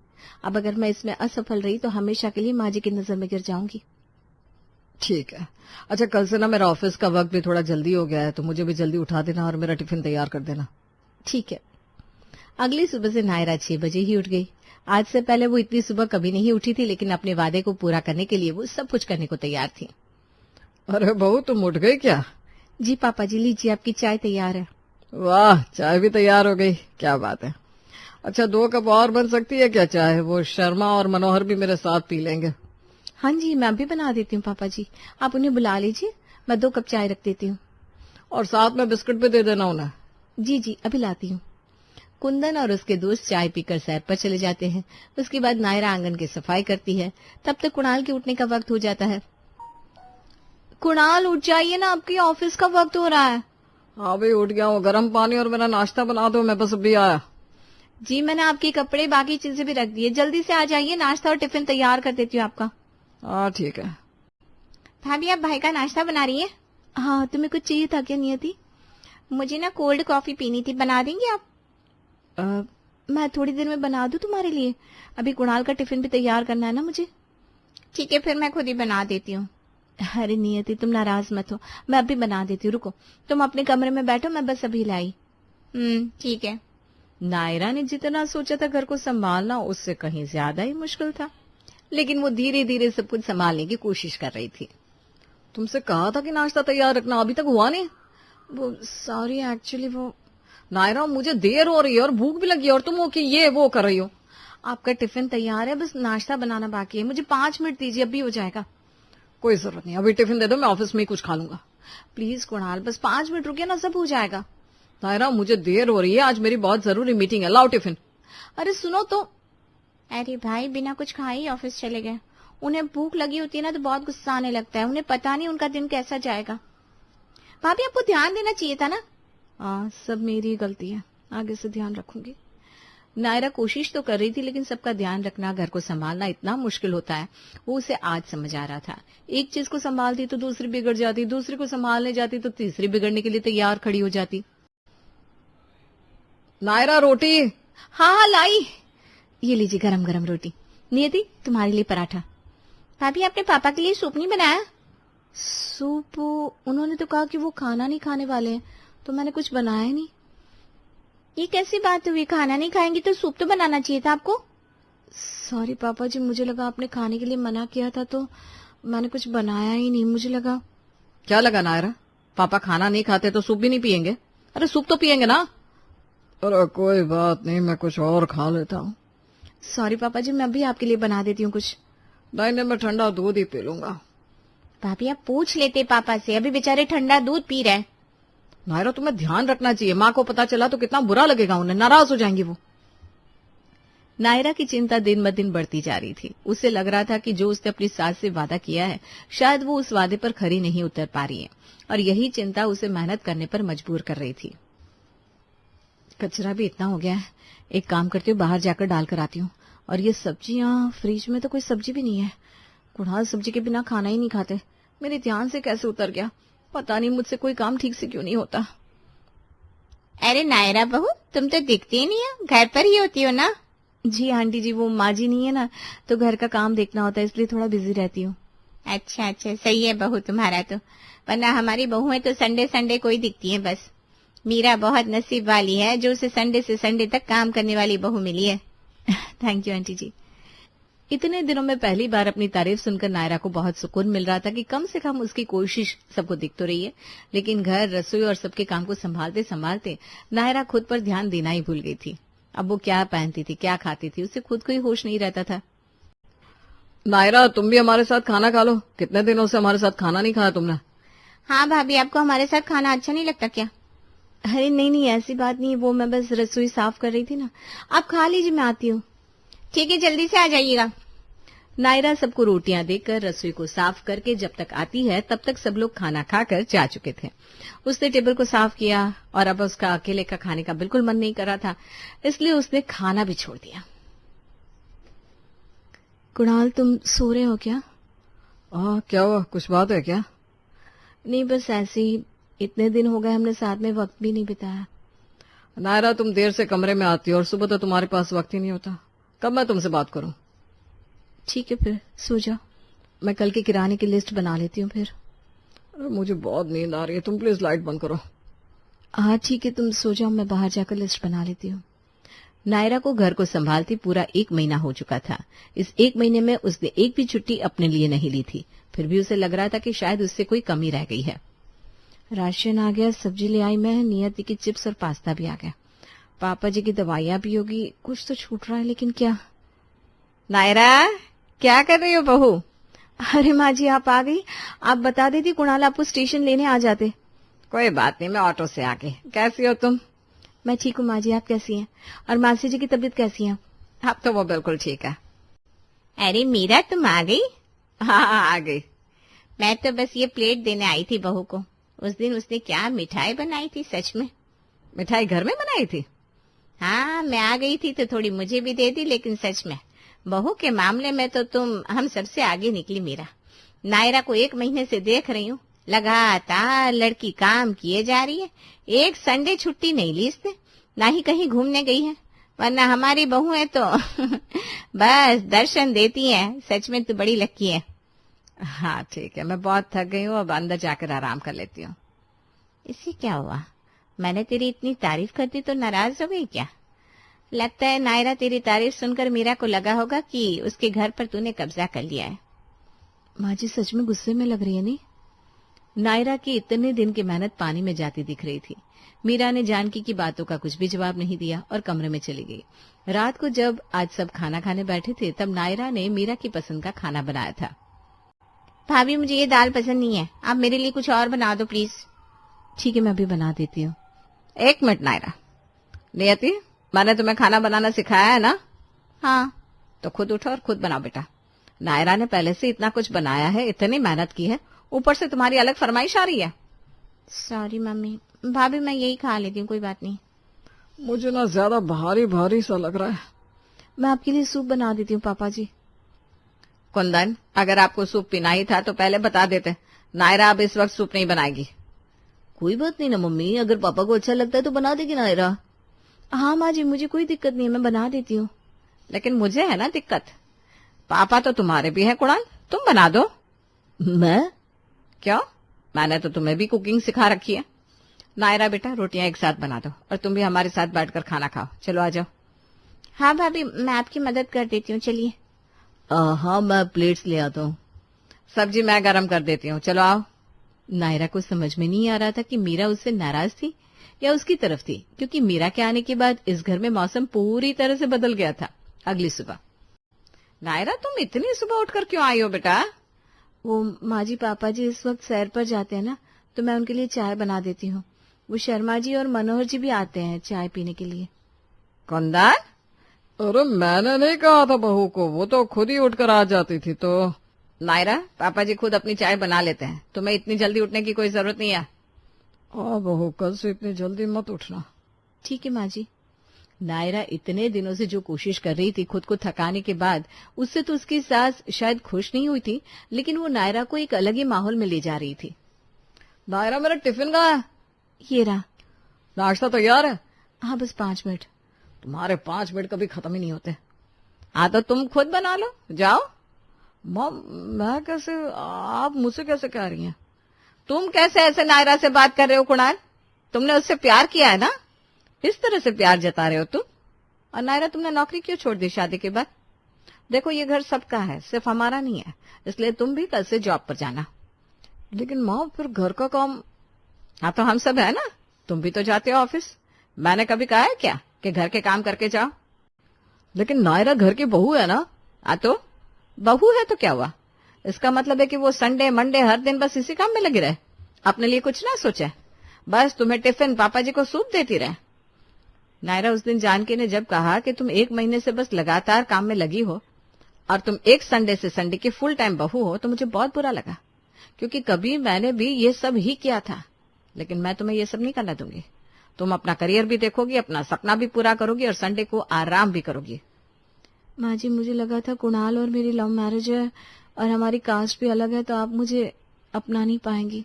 [SPEAKER 2] अब अगर मैं इसमें असफल रही तो हमेशा के लिए माँ जी की नजर में गिर जाऊंगी।
[SPEAKER 1] ठीक है। अच्छा, कल से ना मेरा ऑफिस का वक्त भी थोड़ा जल्दी हो गया है, तो मुझे भी जल्दी उठा देना और मेरा टिफिन तैयार कर देना।
[SPEAKER 2] ठीक है। अगली सुबह से नायरा 6 बजे ही उठ गई। आज से पहले वो इतनी सुबह कभी नहीं उठी थी, लेकिन अपने वादे को पूरा करने के लिए वो सब कुछ करने को तैयार थी।
[SPEAKER 1] अरे बहू, तुम उठ गई क्या?
[SPEAKER 2] जी पापा जी, लीजिए आपकी चाय तैयार है।
[SPEAKER 1] वाह, चाय भी तैयार हो गई, क्या बात है। अच्छा, 2 कप और बन सकती है क्या चाय? वो शर्मा और मनोहर भी मेरे साथ पी लेंगे।
[SPEAKER 2] हाँ जी, मैं भी बना देती हूँ पापा जी, आप उन्हें बुला लीजिए, मैं 2 कप चाय रख देती हूँ।
[SPEAKER 1] और साथ में बिस्कुट भी दे देना उन्हें।
[SPEAKER 2] जी जी, अभी लाती हूँ। कुंदन और उसके दोस्त चाय पीकर सैर पर चले जाते हैं। उसके बाद नायरा आंगन की सफाई करती है। तब तक कुणाल के उठने का वक्त हो जाता है।
[SPEAKER 3] कुणाल उठ जाइए ना, आपकी ऑफिस का वक्त हो रहा है।
[SPEAKER 1] हाँ भाई, उठ गया हूँ। गर्म पानी और मेरा नाश्ता बना दो, मैं बस अभी आया।
[SPEAKER 2] जी, मैंने आपके कपड़े बाकी चीजें भी रख दिए, जल्दी से आ जाइए, नाश्ता और टिफिन तैयार कर देती हूँ आपका।
[SPEAKER 1] हाँ ठीक है।
[SPEAKER 2] भाभी, आप भाई का नाश्ता बना रही है? हाँ, तुम्हें कुछ चाहिए था क्या नियति? मुझे ना कोल्ड कॉफी पीनी थी, बना देंगे आप? मैं थोड़ी देर में बना दूं तुम्हारे लिए, अभी कुणाल का टिफिन भी तैयार करना है ना मुझे। ठीक है, फिर मैं खुद ही बना देती हूँ। अरे नियति, तुम नाराज मत हो, मैं अभी बना देती हूँ, रुको, तुम अपने कमरे में बैठो, मैं बस अभी लाई। ठीक है।
[SPEAKER 1] नायरा ने जितना सोचा था घर को संभालना, उससे कहीं ज्यादा ही मुश्किल था, लेकिन वो धीरे धीरे सब कुछ संभालने की कोशिश कर रही थी। तुमसे कहा था कि नाश्ता तैयार रखना, अभी तक हुआ नहीं?
[SPEAKER 3] वो सॉरी, एक्चुअली वो
[SPEAKER 1] नायरा, मुझे देर हो रही है और भूख भी लगी है, और तुम वो कि ये वो कर रही हो।
[SPEAKER 3] आपका टिफिन तैयार है, बस नाश्ता बनाना बाकी है, मुझे 5 मिनट दीजिए, अभी हो जाएगा।
[SPEAKER 1] कोई जरूरत नहीं, अभी टिफिन दे दो, मैं ऑफिस में ही कुछ खा लूंगा।
[SPEAKER 3] प्लीज कुणाल, बस 5 मिनट रुकिए ना, सब हो जाएगा।
[SPEAKER 1] नायरा, मुझे देर हो रही है, आज मेरी बहुत जरूरी मीटिंग है, लाओ टिफिन।
[SPEAKER 3] अरे सुनो तो।
[SPEAKER 2] अरे भाई, बिना कुछ खाए ही ऑफिस चले गए। उन्हें भूख लगी होती है ना तो बहुत गुस्सा आने लगता है, उन्हें पता नहीं उनका दिन कैसा जाएगा। भाभी, आपको ध्यान देना चाहिए था ना।
[SPEAKER 3] हाँ, सब मेरी गलती है, आगे से ध्यान रखूंगी।
[SPEAKER 1] नायरा कोशिश तो कर रही थी, लेकिन सबका ध्यान रखना, घर को संभालना इतना मुश्किल होता है, वो उसे आज समझ आ रहा था। एक चीज को संभालती तो दूसरी बिगड़ जाती, दूसरी को संभालने जाती तो तीसरी बिगड़ने के लिए तैयार खड़ी हो जाती। नायरा, रोटी।
[SPEAKER 2] हाँ लाई, ये लीजिए गरम गरम रोटी। नियति, तुम्हारे लिए पराठा। भाभी, आपने पापा के लिए सूप नहीं बनाया?
[SPEAKER 3] सूप? उन्होंने तो कहा कि वो खाना नहीं खाने वाले हैं, तो मैंने कुछ बनाया नहीं।
[SPEAKER 2] ये कैसी बात हुई, खाना नहीं खाएंगी तो सूप तो बनाना चाहिए था आपको।
[SPEAKER 3] सॉरी पापा जी, मुझे लगा आपने खाने के लिए मना किया था, तो मैंने कुछ बनाया ही नहीं, मुझे लगा।
[SPEAKER 1] क्या लगा नायरा, पापा खाना नहीं खाते तो सूप भी नहीं पियेंगे? अरे सूप तो पियेंगे ना। अरे कोई बात नहीं, मैं कुछ और खा लेता हूँ।
[SPEAKER 3] सॉरी पापा जी, मैं भी आपके लिए बना देती हूँ कुछ।
[SPEAKER 1] नहीं, मैं ठंडा दूध ही पी लूंगा।
[SPEAKER 2] भाभी, आप पूछ लेते पापा से, अभी बेचारे ठंडा दूध पी रहे हैं।
[SPEAKER 1] नायरा, तुम्हें ध्यान रखना चाहिए, माँ को पता चला तो कितना बुरा लगेगा, उन्हें नाराज हो जाएंगी वो। नायरा की चिंता दिन ब दिन बढ़ती जा रही थी। उसे लग रहा था कि जो उसने अपनी सास से वादा किया है, शायद वो उस वादे पर खरी नहीं उतर पा रही है, और यही चिंता उसे मेहनत करने पर मजबूर कर रही थी। कचरा भी इतना हो गया है, एक काम करती हूँ, बाहर जाकर डालकर आती हूँ। और ये सब्जियां, फ्रिज में तो कोई सब्जी भी नहीं है। कुणाल सब्जी के बिना खाना ही नहीं खाते, मेरे ध्यान से कैसे उतर गया, पता नहीं मुझसे कोई काम ठीक से क्यों नहीं होता।
[SPEAKER 2] अरे नायरा बहू, तुम तो दिखती ही नहीं हो, घर पर ही होती हो ना?
[SPEAKER 3] जी आंटी जी, वो माँ जी नहीं है ना, तो घर का काम देखना होता है, इसलिए थोड़ा बिजी रहती हूँ।
[SPEAKER 2] अच्छा अच्छा, सही है बहू तुम्हारा तो, वरना हमारी बहू है तो संडे संडे कोई दिखती है बस। मीरा बहुत नसीब वाली है जो उसे संडे से संडे तक काम करने वाली बहू मिली है।
[SPEAKER 3] थैंक यू आंटी जी।
[SPEAKER 1] इतने दिनों में पहली बार अपनी तारीफ सुनकर नायरा को बहुत सुकून मिल रहा था कि कम से कम उसकी कोशिश सबको दिख तो रही है। लेकिन घर, रसोई और सबके काम को संभालते संभालते नायरा खुद पर ध्यान देना ही भूल गई थी। अब वो क्या पहनती थी, क्या खाती थी, उसे खुद को ही होश नहीं रहता था। नायरा, तुम भी हमारे साथ खाना खा लो, कितने दिनों से हमारे साथ खाना नहीं खाया तुमने।
[SPEAKER 2] हाँ भाभी, आपको हमारे साथ खाना अच्छा नहीं लगता क्या?
[SPEAKER 3] अरे नहीं नहीं, ऐसी बात नहीं है, वो मैं बस रसोई साफ कर रही थी ना। आप खा लीजिए, मैं आती हूँ।
[SPEAKER 2] ठीक है, जल्दी से आ जाइएगा।
[SPEAKER 1] नायरा सबको रोटियां देकर रसोई को साफ करके जब तक आती है तब तक सब लोग खाना खाकर जा चुके थे। उसने टेबल को साफ किया और अब उसका अकेले का खाने का बिल्कुल मन नहीं कर रहा था, इसलिए उसने खाना भी छोड़ दिया।
[SPEAKER 3] कुणाल, तुम सो रहे हो क्या?
[SPEAKER 1] क्या हुआ, कुछ बात है क्या?
[SPEAKER 3] नहीं, बस ऐसे ही। इतने दिन हो गए हमने साथ में वक्त भी नहीं बिताया।
[SPEAKER 1] नायरा, तुम देर से कमरे में आती हो और सुबह तो तुम्हारे पास वक्त ही नहीं होता। कब मैं तुमसे बात करूं?
[SPEAKER 3] ठीक है, फिर सो जाओ। मैं कल के किराने की लिस्ट बना लेती हूँ फिर।
[SPEAKER 1] मुझे बहुत नींद आ रही है, तुम प्लीज लाइट बंद करो।
[SPEAKER 3] हाँ ठीक है, तुम सो जाओ, मैं बाहर जाकर लिस्ट बना लेती हूँ।
[SPEAKER 2] नायरा को घर को संभालती पूरा 1 महीना हो चुका था। इस 1 महीने में उसने एक भी छुट्टी अपने लिए नहीं ली थी। फिर भी उसे लग रहा था कि शायद उससे कोई कमी रह गई है।
[SPEAKER 3] राशन आ गया, सब्जी ले आई मैं, नियति की चिप्स और पास्ता भी आ गया। पापा जी की दवाइयां भी होगी। कुछ तो छूट रहा है, लेकिन क्या?
[SPEAKER 2] नायरा, क्या कर रही हो बहू?
[SPEAKER 3] अरे माँ जी, आप आ गई। आप बता देती कुणाल आपको स्टेशन लेने आ जाते।
[SPEAKER 1] कोई बात नहीं, मैं ऑटो से आके। कैसी हो तुम?
[SPEAKER 3] मैं ठीक हूँ माँ जी, आप कैसी हैं? और मासी जी की तबीयत कैसी है?
[SPEAKER 1] अब तो वो बिल्कुल ठीक है।
[SPEAKER 2] अरे मीरा, तुम आ गई?
[SPEAKER 1] हाँ, आ गई।
[SPEAKER 2] मैं तो बस ये प्लेट देने आई थी बहू को। उस दिन उसने क्या मिठाई बनाई थी, सच में।
[SPEAKER 1] मिठाई घर में बनाई थी?
[SPEAKER 2] हाँ, मैं आ गई थी तो थोड़ी मुझे भी दे दी, लेकिन सच में बहू के मामले में तो तुम हम सबसे आगे निकली मीरा। नायरा को 1 महीने से देख रही हूँ, लगातार लड़की काम किए जा रही है। एक संडे छुट्टी नहीं ली इसने, ना ही कहीं घूमने गई है। वरना हमारी बहू है तो बस दर्शन देती है। सच में तू बड़ी लक्की है।
[SPEAKER 1] हाँ ठीक है, मैं बहुत थक गई हूँ, अब अंदर जाकर आराम कर लेती हूँ।
[SPEAKER 2] इससे क्या हुआ? मैंने तेरी इतनी तारीफ कर दी तो नाराज हो गई क्या? लगता है नायरा तेरी तारीफ सुनकर मीरा को लगा होगा कि उसके घर पर तूने कब्जा कर लिया है।
[SPEAKER 3] माँ जी सच में गुस्से में लग रही है नहीं?
[SPEAKER 2] नायरा की इतने दिन की मेहनत पानी में जाती दिख रही थी। मीरा ने जानकी की बातों का कुछ भी जवाब नहीं दिया और कमरे में चली गई। रात को जब आज सब खाना खाने बैठे थे, तब नायरा ने मीरा की पसंद का खाना बनाया था। भाभी, मुझे ये दाल पसंद नहीं है, आप मेरे लिए कुछ और बना दो प्लीज।
[SPEAKER 3] ठीक है, मैं अभी बना देती हूँ।
[SPEAKER 1] 1 मिनट नायरा। नियति, मैंने तुम्हें खाना बनाना सिखाया है ना?
[SPEAKER 2] हाँ।
[SPEAKER 1] तो खुद उठो और खुद बनाओ बेटा। नायरा ने पहले से इतना कुछ बनाया है, इतनी मेहनत की है, ऊपर से तुम्हारी अलग फरमाइश आ रही है।
[SPEAKER 2] Sorry mummy. भाभी, मैं यही खा लेती हूँ, कोई बात नहीं।
[SPEAKER 1] मुझे ना ज्यादा भारी भारी सा लग रहा है।
[SPEAKER 3] मैं आपके लिए सूप बना देती हूँ पापा जी।
[SPEAKER 1] कुंदन, अगर आपको सूप पीना ही था तो पहले बता देते। नायरा अब इस वक्त सूप नहीं बनाएगी।
[SPEAKER 3] कोई बात नहीं ना मम्मी, अगर पापा को अच्छा लगता है तो बना देगी नायरा। हाँ माँ जी, मुझे कोई दिक्कत नहीं है, मैं बना देती हूँ।
[SPEAKER 1] लेकिन मुझे है ना दिक्कत। पापा तो तुम्हारे भी है कुणाल, तुम बना दो।
[SPEAKER 3] मैं?
[SPEAKER 1] क्यों? मैंने तो तुम्हें भी कुकिंग सिखा रखी है। नायरा बेटा, रोटियां एक साथ बना दो और तुम भी हमारे साथ बैठकर खाना खाओ। चलो आ जाओ।
[SPEAKER 2] हाँ भाभी, मैं आपकी मदद कर देती हूँ, चलिए।
[SPEAKER 3] हाँ, मैं प्लेट्स ले आता हूँ।
[SPEAKER 1] सब्जी मैं गरम कर देती हूँ, चलो आओ।
[SPEAKER 2] नायरा को समझ में नहीं आ रहा था कि मीरा उससे नाराज थी या उसकी तरफ थी, क्योंकि मीरा के आने के बाद इस घर में मौसम पूरी तरह से बदल गया था। अगली सुबह।
[SPEAKER 1] नायरा, तुम इतनी सुबह उठकर क्यों आई हो बेटा?
[SPEAKER 3] वो माँ जी, पापा जी इस वक्त सैर पर जाते हैं ना, तो मैं उनके लिए चाय बना देती हूँ। वो शर्मा जी और मनोहर जी भी आते हैं चाय पीने के लिए।
[SPEAKER 1] कुंदन, अरे मैंने नहीं कहा था बहू को, वो तो खुद ही उठकर आ जाती थी। तो नायरा, पापा जी खुद अपनी चाय बना लेते हैं, तुम्हें इतनी जल्दी उठने की कोई जरूरत नहीं है। बहू, कल से इतनी जल्दी मत उठना।
[SPEAKER 3] ठीक है माँ जी।
[SPEAKER 2] नायरा इतने दिनों से जो कोशिश कर रही थी खुद को थकाने के बाद, उससे तो उसकी सास शायद खुश नहीं हुई थी, लेकिन वो नायरा को एक अलग ही माहौल में ले जा रही थी।
[SPEAKER 1] नायरा, मेरा टिफिन कहाँ है?
[SPEAKER 3] ये रहा।
[SPEAKER 1] नाश्ता तैयार है?
[SPEAKER 3] हाँ, बस 5 मिनट।
[SPEAKER 1] तुम्हारे 5 मिनट कभी खत्म ही नहीं होते। हाँ तो तुम खुद बना लो, जाओ। मॉम, मैं कैसे, आप मुझसे कैसे कह रही हैं? तुम कैसे ऐसे नायरा से बात कर रहे हो कुणाल? तुमने उससे प्यार किया है ना, इस तरह से प्यार जता रहे हो तुम। और नायरा, तुमने नौकरी क्यों छोड़ दी शादी के बाद? देखो, ये घर सबका है, सिर्फ हमारा नहीं है, इसलिए तुम भी कल से जॉब पर जाना। लेकिन माँ, फिर घर का काम। हाँ तो हम सब है ना, तुम भी तो जाते हो ऑफिस। मैंने कभी कहा है क्या कि घर के काम करके जाओ? लेकिन नायरा घर की बहू है ना। हाँ तो बहू है तो क्या हुआ? इसका मतलब है कि वो संडे मंडे हर दिन बस इसी काम में लगी रहे, अपने लिए कुछ ना सोचे, बस तुम्हें टिफिन, पापा जी को सूप देती रहे। नायरा, उस दिन जानकी ने जब कहा कि तुम 1 महीने से बस लगातार काम में लगी हो और तुम एक संडे से संडे की फुल टाइम बहू हो, तो मुझे बहुत बुरा लगा, क्योंकि कभी मैंने भी ये सब ही किया था। लेकिन मैं तुम्हें ये सब नहीं करना दूंगी। तुम अपना करियर भी देखोगी, अपना सपना भी पूरा करोगी और संडे को आराम भी करोगी।
[SPEAKER 3] माँ जी, मुझे लगा था कुणाल और मेरी लव मैरिज है और हमारी कास्ट भी अलग है, तो आप मुझे अपना नहीं पाएंगी,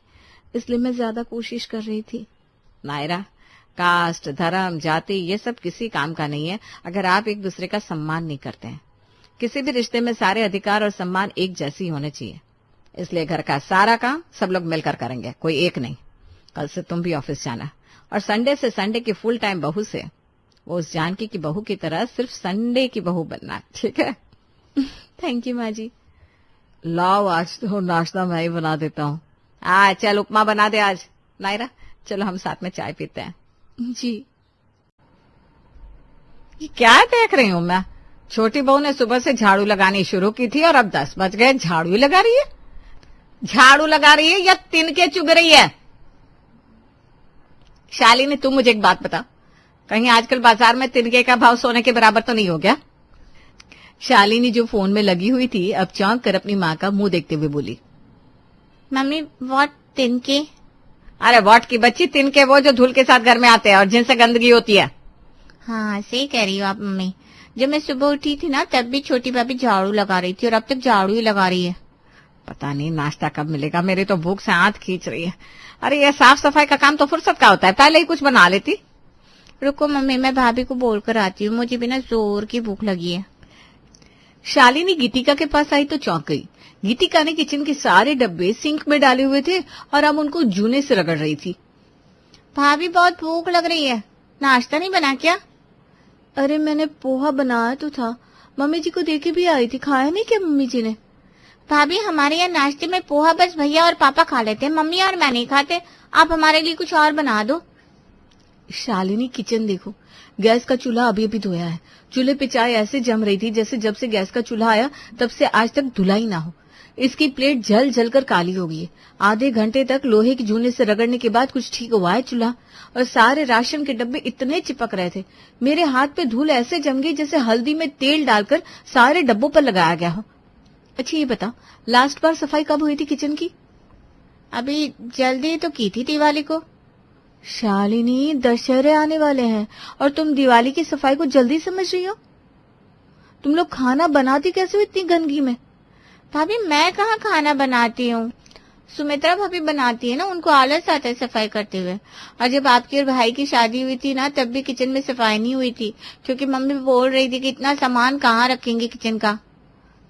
[SPEAKER 3] इसलिए मैं ज्यादा कोशिश कर रही थी।
[SPEAKER 1] नायरा, कास्ट, धर्म, जाति ये सब किसी काम का नहीं है अगर आप एक दूसरे का सम्मान नहीं करते हैं। किसी भी रिश्ते में सारे अधिकार और सम्मान एक जैसे ही होने चाहिए। इसलिए घर का सारा काम सब लोग मिलकर करेंगे, कोई एक नहीं। कल से तुम भी ऑफिस जाना और संडे से संडे की फुल टाइम बहू से वो उस जानकी की बहू की तरह सिर्फ संडे की बहू बनना, ठीक है?
[SPEAKER 3] थैंक यू माँ जी।
[SPEAKER 1] लाओ, आज तो नाश्ता मैं ही बना देता हूँ। चल उपमा बना दे आज। नायरा, चलो हम साथ में चाय पीते हैं।
[SPEAKER 3] जी।
[SPEAKER 1] ये क्या देख रही हूँ मैं? छोटी बहू ने सुबह से झाड़ू लगानी शुरू की थी और अब 10 बज गए, झाड़ू ही लगा रही है। झाड़ू लगा रही है या तिनके चुग रही है? शालिनी, तुम मुझे एक बात बता, कहीं आजकल बाजार में तिनके का भाव सोने के बराबर तो नहीं हो गया? शालिनी जो फोन में लगी हुई थी अब चौंक कर अपनी माँ का मुंह देखते हुए बोली,
[SPEAKER 2] मम्मी व्हाट तिनके?
[SPEAKER 1] अरे व्हाट की बच्ची, तिनके वो जो धूल के साथ घर में आते हैं और जिनसे गंदगी होती है।
[SPEAKER 2] हाँ सही कह रही हो आप मम्मी। जब मैं सुबह उठी थी ना तब भी छोटी भाभी झाड़ू लगा रही थी और अब तक झाड़ू ही लगा रही है।
[SPEAKER 1] पता नहीं नाश्ता कब मिलेगा, मेरी तो भूख से आंत खींच रही है। अरे ये साफ सफाई का काम तो फुर्सत का होता है, पहले ही कुछ बना लेती।
[SPEAKER 2] रुको मम्मी, मैं भाभी को बोल कर आती हूँ, मुझे भी ना जोर की भूख लगी है।
[SPEAKER 1] शालिनी गीतिका के पास आई तो चौंक गई। गीतिका ने किचन के सारे डब्बे सिंक में डाले हुए थे और अब उनको जूने से रगड़ रही थी।
[SPEAKER 2] भाभी बहुत भूख लग रही है, नाश्ता नहीं बना क्या?
[SPEAKER 3] अरे मैंने पोहा बनाया तो था, मम्मी जी को देके भी आई थी, खाया नहीं क्या मम्मी जी ने?
[SPEAKER 2] भाभी हमारे यहाँ नाश्ते में पोहा बस भैया और पापा खा लेते हैं, मम्मी और मैं नहीं खाते। आप हमारे लिए कुछ और बना दो।
[SPEAKER 3] शालिनी किचन देखो, गैस का चूल्हा अभी अभी धोया है। चूल्हे पे चाय ऐसे जम रही थी जैसे जब से गैस का चूल्हा आया तब से आज तक धुला ही ना हो। इसकी प्लेट जल जल कर काली हो गई है। आधे घंटे तक लोहे के जूने से रगड़ने के बाद कुछ ठीक हुआ है चूल्हा। और सारे राशन के डब्बे इतने चिपक रहे थे, मेरे हाथ पे धूल ऐसे जम गई जैसे हल्दी में तेल डालकर सारे डब्बों पर लगाया गया हो। अच्छा ये बता, लास्ट बार सफाई कब हुई थी किचन की?
[SPEAKER 2] अभी जल्दी तो की थी दिवाली को।
[SPEAKER 3] शालिनी, दशहरे आने वाले हैं और तुम दिवाली की सफाई को जल्दी समझ रही हो? तुम लोग खाना बनाती कैसे हो इतनी गंदगी में?
[SPEAKER 2] भाभी मैं कहाँ खाना बनाती हूँ, सुमित्रा भाभी बनाती है ना, उनको आलस आता है सफाई करते हुए। और जब आपकी और भाई की शादी हुई थी ना तब भी किचन में सफाई नहीं हुई थी, क्योंकि मम्मी बोल रही थी कि इतना सामान कहाँ रखेंगे किचन का।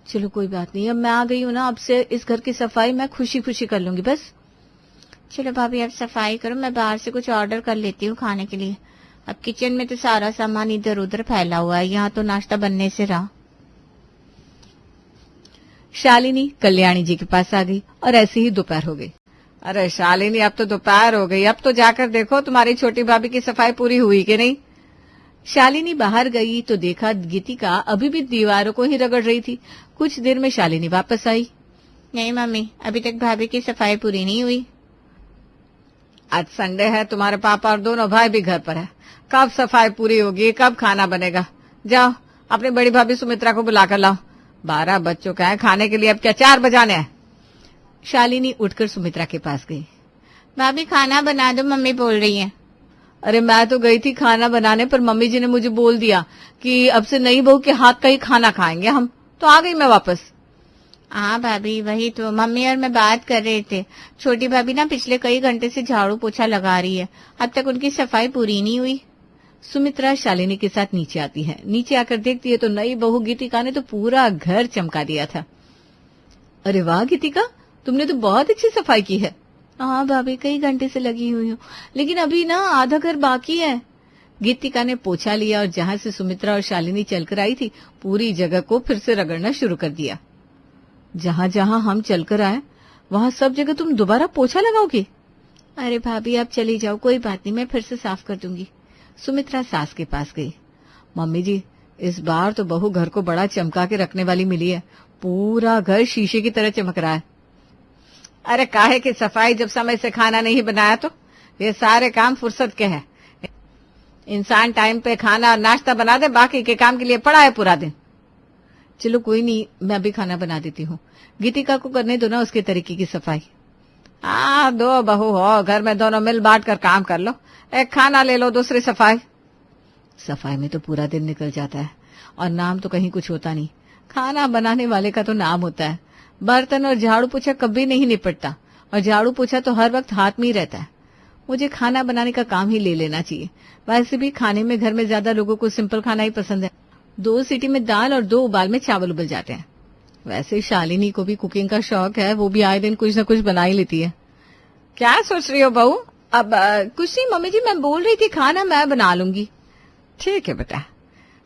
[SPEAKER 3] चलो कोई बात नहीं, अब मैं आ गई हूँ ना, अब से इस घर की सफाई मैं खुशी खुशी कर लूंगी बस।
[SPEAKER 2] चलो भाभी अब सफाई करो, मैं बाहर से कुछ ऑर्डर कर लेती हूँ खाने के लिए। अब किचन में तो सारा सामान इधर उधर फैला हुआ है, यहाँ तो नाश्ता बनने से रहा।
[SPEAKER 1] शालिनी कल्याणी जी के पास आ गई और ऐसे ही दोपहर हो गई। अरे शालिनी, अब तो दोपहर हो गई, अब तो जाकर देखो तुम्हारी छोटी भाभी की सफाई पूरी हुई कि नहीं। शालिनी बाहर गई तो देखा गीतिका अभी भी दीवारों को ही रगड़ रही थी। कुछ देर में शालिनी वापस आई।
[SPEAKER 2] नहीं मम्मी, अभी तक भाभी की सफाई पूरी नहीं हुई।
[SPEAKER 1] आज संडे है, तुम्हारे पापा और दोनों भाई भी घर पर है, कब सफाई पूरी होगी, कब खाना बनेगा? जाओ अपनी बड़ी भाभी सुमित्रा को बुलाकर लाओ। 12 बज चुका है, खाने के लिए अब क्या 4 बजाने हैं? शालिनी उठकर सुमित्रा के पास गई।
[SPEAKER 2] भाभी खाना बना दो, मम्मी बोल रही है।
[SPEAKER 1] अरे मैं तो गई थी खाना बनाने, पर मम्मी जी ने मुझे बोल दिया कि अब से नई बहू के हाथ का ही खाना खाएंगे हम, तो आ गई मैं वापस।
[SPEAKER 2] हाँ भाभी, वही तो मम्मी और मैं बात कर रहे थे। छोटी भाभी ना पिछले कई घंटे से झाड़ू पोछा लगा रही है, अब तक उनकी सफाई पूरी नहीं हुई।
[SPEAKER 1] सुमित्रा शालिनी के साथ नीचे आती है। नीचे आकर देखती है तो नई बहू गीतिका ने तो पूरा घर चमका दिया था। अरे वाह गीतिका, तुमने तो बहुत अच्छी सफाई की है।
[SPEAKER 3] हाँ भाभी, कई घंटे से लगी हुई हूँ, लेकिन अभी ना आधा घर बाकी है।
[SPEAKER 1] गीतिका ने पोछा लिया और जहां से सुमित्रा और शालिनी चलकर आई थी पूरी जगह को फिर से रगड़ना शुरू कर दिया। जहां जहां हम चलकर आए वहां सब जगह तुम दोबारा पोछा लगाओगे?
[SPEAKER 3] अरे भाभी आप चली जाओ, कोई बात नहीं, मैं फिर से साफ कर दूंगी।
[SPEAKER 1] सुमित्रा सास के पास गई। मम्मी जी, इस बार तो बहू घर को बड़ा चमका के रखने वाली मिली है, पूरा घर शीशे की तरह चमक रहा है। अरे काहे की सफाई, जब समय से खाना नहीं बनाया तो ये सारे काम फुर्सत के हैं। इंसान टाइम पे खाना और नाश्ता बना दे, बाकी के काम के लिए पड़ा है पूरा दिन। चलो कोई नहीं, मैं अभी खाना बना देती हूँ, गीतिका को करने दो ना उसके तरीके की सफाई। हाँ, 2 बहू हो घर में, दोनों मिल बांट कर काम कर लो, एक खाना ले लो दूसरी सफाई। सफाई में तो पूरा दिन निकल जाता है, और नाम तो कहीं कुछ होता नहीं। खाना बनाने वाले का तो नाम होता है। बर्तन और झाड़ू पोछा कभी नहीं निपटता, और झाड़ू पोछा तो हर वक्त हाथ में ही रहता है। मुझे खाना बनाने का काम ही ले लेना चाहिए। वैसे भी खाने में घर में ज्यादा लोगों को सिंपल खाना ही पसंद है। 2 सीटी में दाल और 2 उबाल में चावल उबल जाते हैं। वैसे शालिनी को भी कुकिंग का शौक है, वो भी आए दिन कुछ न कुछ बना ही लेती है। क्या सोच रही हो बहू? अब कुछ नहीं मम्मी जी, मैं बोल रही थी खाना मैं बना लूंगी। ठीक है बेटा।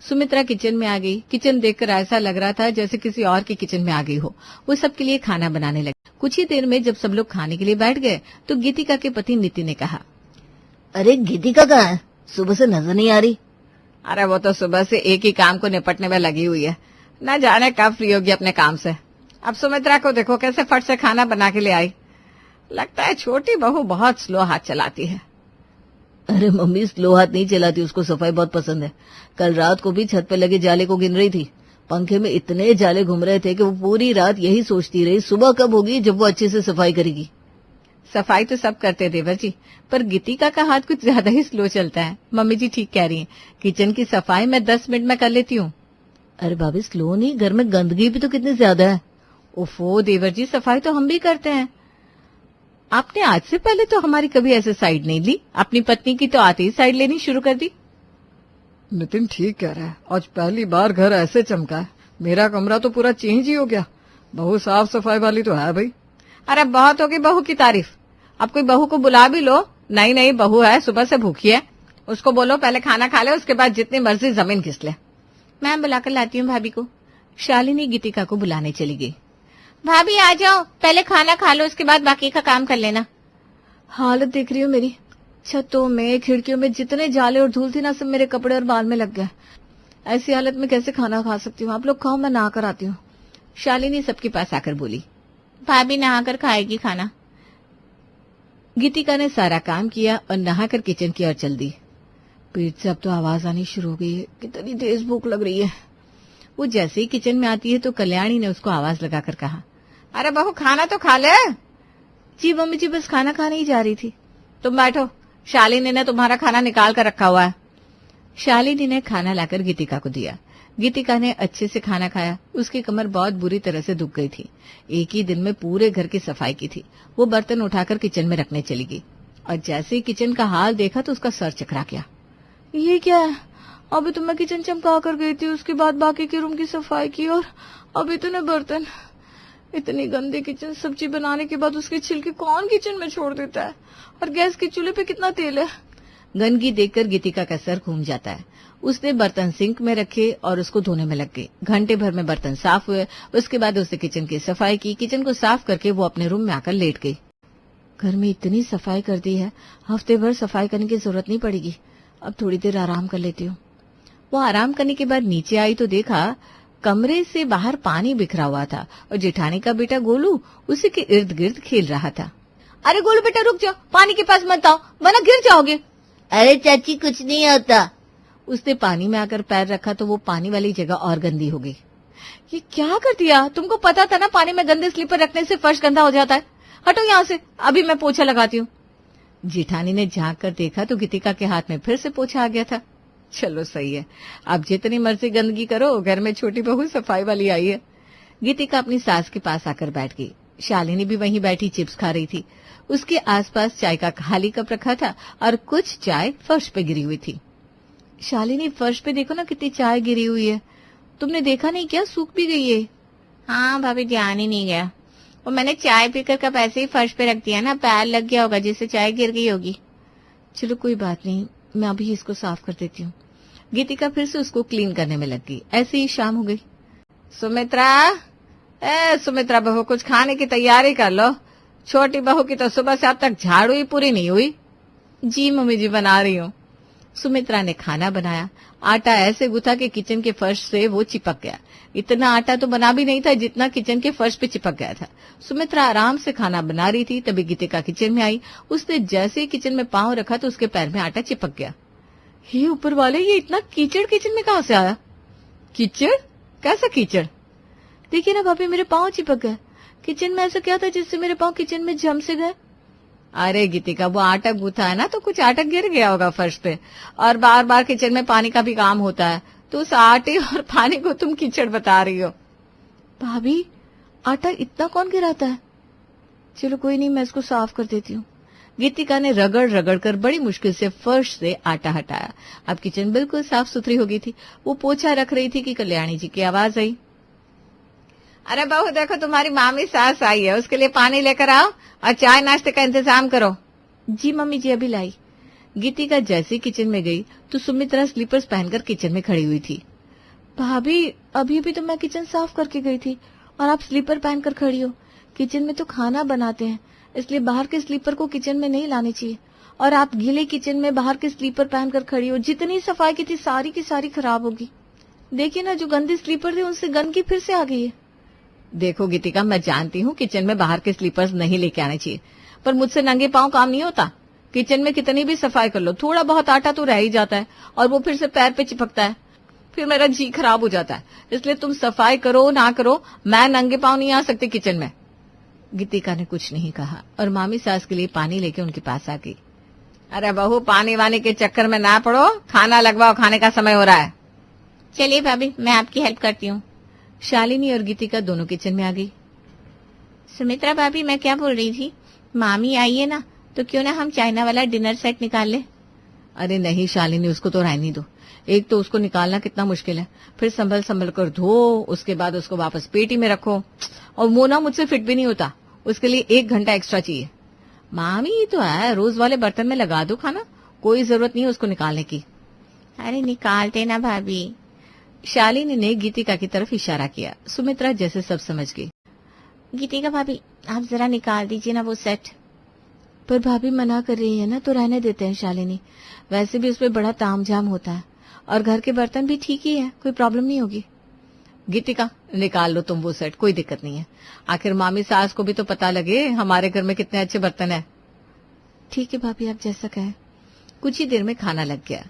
[SPEAKER 1] सुमित्रा किचन में आ गई। किचन देखकर ऐसा लग रहा था जैसे किसी और की किचन में आ गई हो। वो सबके लिए खाना बनाने लगी। कुछ ही देर में जब सब लोग खाने के लिए बैठ गए तो गीतिका के पति नितिन ने कहा,
[SPEAKER 4] अरे गीतिका कहाँ है? सुबह से नजर नहीं आ रही।
[SPEAKER 1] अरे वो तो सुबह से एक ही काम को निपटने में लगी हुई है, न जाने कब फ्री होगी अपने काम से। अब सुमित्रा को देखो कैसे फट से खाना बना के ले आई। लगता है छोटी बहू बहुत स्लो हाथ चलाती है।
[SPEAKER 4] अरे मम्मी स्लो हाथ नहीं चलाती, उसको सफाई बहुत पसंद है। कल रात को भी छत पे लगे जाले को गिन रही थी। पंखे में इतने जाले घूम रहे थे कि वो पूरी रात यही सोचती रही सुबह कब होगी जब वो अच्छे से सफाई करेगी।
[SPEAKER 1] सफाई तो सब करते देवर जी, पर गीतिका का हाथ कुछ ज्यादा ही स्लो चलता है। मम्मी जी ठीक कह रही हैं। किचन की सफाई मैं 10 मिनट में कर लेती हूँ।
[SPEAKER 4] अरे भाभी स्लो नहीं, घर में गंदगी भी तो कितनी ज्यादा है।
[SPEAKER 1] ओफो देवर जी, सफाई तो हम भी करते हैं। आपने आज से पहले तो हमारी कभी ऐसे साइड नहीं ली। अपनी पत्नी की तो आते ही साइड लेनी शुरू कर दी।
[SPEAKER 3] नितिन ठीक कह रहा है, आज पहली बार घर ऐसे चमका है। मेरा कमरा तो पूरा चेंज ही हो गया। बहू साफ सफाई वाली तो है भाई।
[SPEAKER 1] अरे बहुत होगी बहू की तारीफ। अब कोई बहू को बुला भी लो। नहीं बहू है, सुबह से भूखी है। उसको बोलो पहले खाना खा ले, उसके बाद जितनी मर्जी जमीन घिस ले।
[SPEAKER 2] मैं बुलाकर लाती हूँ भाभी को।
[SPEAKER 1] शालिनी गीतिका को बुलाने चली गई।
[SPEAKER 2] भाभी आ जाओ, पहले खाना खा लो, उसके बाद बाकी का काम कर लेना।
[SPEAKER 1] हालत देख रही हो मेरी। छतों में खिड़कियों में जितने जाले और धूल थी ना, सब मेरे कपड़े और बाल में लग गए। ऐसी हालत में कैसे खाना खा सकती हूँ? आप लोग खाओ, मैं नहा कर आती हूँ। शालिनी सबके पास आकर बोली,
[SPEAKER 2] भाभी नहाकर खाएगी खाना।
[SPEAKER 1] गीतिका ने सारा काम किया और नहाकर किचन की ओर चल दी। पेट से अब तो आवाज आनी शुरू हो गई है। कितनी तेज भूख लग रही है। वो जैसे ही किचन में आती है तो कल्याणी ने उसको आवाज लगाकर कहा, अरे बहू खाना तो खा ले। जी मम्मी जी, बस खाना खाने ही जा रही थी। तुम बैठो, शालिनी ने तुम्हारा खाना निकाल कर रखा हुआ है। शालिनी ने खाना लाकर गीतिका को दिया। गीतिका ने अच्छे से खाना खाया। उसकी कमर बहुत बुरी तरह से दुख गई थी। एक ही दिन में पूरे घर की सफाई की थी। वो बर्तन उठाकर किचन में रखने चली गई और जैसे ही किचन का हाल देखा तो उसका सर चकरा गया। ये क्या है? अभी तो मैं किचन चमका कर गई थी, उसके बाद बाकी के रूम की सफाई की और अब इतने बर्तन। इतनी गंदी किचन। सब्जी बनाने के बाद उसके छिलके कौन किचन में छोड़ देता है? और गैस के चूल्हे पे कितना तेल है। गंदगी देखकर गीतिका का सर घूम जाता है। उसने बर्तन सिंक में रखे और उसको धोने में लग गई। घंटे भर में बर्तन साफ हुए। उसके बाद उसने किचन की सफाई की। किचन को साफ करके वो अपने रूम में आकर लेट गई। घर में इतनी सफाई कर दी है, हफ्ते भर सफाई करने की जरूरत नहीं पड़ेगी। अब थोड़ी देर आराम कर लेती हूँ। वो आराम करने के बाद नीचे आई तो देखा कमरे से बाहर पानी बिखरा हुआ था और जेठानी का बेटा गोलू उसी के इर्द गिर्द खेल रहा था। अरे गोलू बेटा रुक जाओ, पानी के पास मत आओ वरना गिर जाओगे।
[SPEAKER 4] अरे चाची कुछ नहीं होता।
[SPEAKER 1] उसने पानी में आकर पैर रखा तो वो पानी वाली जगह और गंदी हो गई। ये क्या कर दिया? तुमको पता था ना पानी में गंदे स्लीपर रखने से फर्श गंदा हो जाता है। हटो यहाँ से, अभी मैं पोछा लगाती हूँ। जेठानी ने झांक कर देखा तो गीतिका के हाथ में फिर से पोछा आ गया था। चलो सही है, अब जितनी मर्जी गंदगी करो, घर में छोटी बहू सफाई वाली आई है। गीतिका अपनी सास के पास आकर बैठ गई। शालिनी भी वहीं बैठी चिप्स खा रही थी। उसके आसपास चाय का खाली कप रखा था और कुछ चाय फर्श पे गिरी हुई थी। शालिनी फर्श पे देखो ना कितनी चाय गिरी हुई है। तुमने देखा नहीं क्या? सूख भी गई है।
[SPEAKER 2] हाँ भाभी, ध्यान ही नहीं गया। और मैंने चाय पीकर कप ऐसे ही फर्श पे रख दिया ना, पैर लग गया होगा जिससे चाय गिर गई होगी।
[SPEAKER 1] चलो कोई बात नहीं, मैं अभी इसको साफ कर देती हूँ। गीतिका फिर से उसको क्लीन करने में लग गई। ऐसे ही शाम हो गई। सुमित्रा बहू, कुछ खाने की तैयारी कर लो। छोटी बहू की तो सुबह से अब तक झाड़ू ही पूरी नहीं हुई। जी मम्मी जी, बना रही हूँ। सुमित्रा ने खाना बनाया। आटा ऐसे गुथा कि किचन के फर्श से वो चिपक गया। इतना आटा तो बना भी नहीं था जितना किचन के फर्श पे चिपक गया था। सुमित्रा आराम से खाना बना रही थी, तभी गीतिका किचन में आई। उसने जैसे ही किचन में पांव रखा तो उसके पैर में आटा चिपक गया। हे ऊपर वाले, ये इतना कीचड़ किचन में कहां से आया? कीचड़? कैसा कीचड़? देखिए ना भाभी, मेरे पांव चिपक गए। किचन में ऐसा क्या था जिससे मेरे पांव किचन में जम से गए? अरे गीतिका, वो आटा गूथा है ना, तो कुछ आटा गिर गया होगा फर्श पे। और बार बार किचन में पानी का भी काम होता है, तो उस आटे और पानी को तुम कीचड़ बता रही हो।
[SPEAKER 3] भाभी, आटा इतना कौन गिराता है? चलो कोई नहीं, मैं इसको साफ कर देती हूँ।
[SPEAKER 1] गीतिका ने रगड़ रगड़ कर बड़ी मुश्किल से फर्श से आटा हटाया। अब किचन बिल्कुल साफ सुथरी हो गई थी। वो पोछा रख रही थी कि कल्याणी जी की आवाज आई, अरे बहू देखो तुम्हारी मामी सास आई है, उसके लिए पानी लेकर आओ और चाय नाश्ते का इंतजाम करो।
[SPEAKER 3] जी मम्मी जी, अभी लाई।
[SPEAKER 1] गीतिका जैसे किचन में गई तो सुमित्रा स्लीपर्स पहनकर किचन में खड़ी हुई थी।
[SPEAKER 3] भाभी, अभी भी तो मैं किचन साफ करके गई थी और आप स्लीपर पहनकर खड़ी हो। किचन में तो खाना बनाते हैं, इसलिए बाहर के स्लीपर को किचन में नहीं लाने चाहिए। और आप गीले किचन में बाहर के स्लीपर पहनकर खड़ी हो। जितनी सफाई की थी सारी की सारी खराब होगी। देखिए ना, जो गंदे स्लीपर थे उनसे गंदगी फिर से आ गई है।
[SPEAKER 1] देखो गीतिका, मैं जानती हूँ किचन में बाहर के स्लीपर्स नहीं लेके आने चाहिए, पर मुझसे नंगे पांव काम नहीं होता। किचन में कितनी भी सफाई कर लो, थोड़ा बहुत आटा तो रह ही जाता है और वो फिर से पैर पे चिपकता है, फिर मेरा जी खराब हो जाता है। इसलिए तुम सफाई करो ना करो, मैं नंगे पांव नहीं आ सकती किचन में। गीतिका ने कुछ नहीं कहा और मामी सास के लिए पानी लेके उनके पास आ गई। अरे बहू, पानी वानी के चक्कर में ना पड़ो, खाना लगवाओ, खाने का समय हो रहा है।
[SPEAKER 2] चलिए भाभी, मैं आपकी हेल्प करती हूँ।
[SPEAKER 1] शालिनी और गीतिका दोनों किचन में आ गई।
[SPEAKER 2] सुमित्रा भाभी, मैं क्या बोल रही थी, मामी आई है ना, तो क्यों ना हम चाइना वाला डिनर सेट निकाल ले।
[SPEAKER 1] अरे नहीं शालिनी, उसको तो रहने दो। एक तो उसको निकालना कितना मुश्किल है, फिर संभल संभल कर धो, उसके बाद उसको वापस पेटी में रखो, और वो ना मुझसे फिट भी नहीं होता, उसके लिए 1 घंटा एक्स्ट्रा चाहिए। मामी तो है, रोज वाले बर्तन में लगा दो खाना, कोई जरूरत नहीं है उसको निकालने की।
[SPEAKER 2] अरे निकालते ना भाभी।
[SPEAKER 1] शालिनी ने गीतिका की तरफ इशारा किया। सुमित्रा जैसे सब समझ गई।
[SPEAKER 2] गीतिका भाभी, आप जरा निकाल दीजिए ना वो सेट।
[SPEAKER 3] पर भाभी मना कर रही है ना, तो रहने देते हैं शालिनी। वैसे भी उसमें बड़ा तामझाम होता है और घर के बर्तन भी ठीक ही है, कोई प्रॉब्लम नहीं होगी।
[SPEAKER 1] गीतिका, निकाल लो तुम वो सेट, कोई दिक्कत नहीं है। आखिर मामी सास को भी तो पता लगे हमारे घर में कितने अच्छे बर्तन है।
[SPEAKER 3] ठीक है भाभी, आप जैसा कहें।
[SPEAKER 1] कुछ ही देर में खाना लग गया।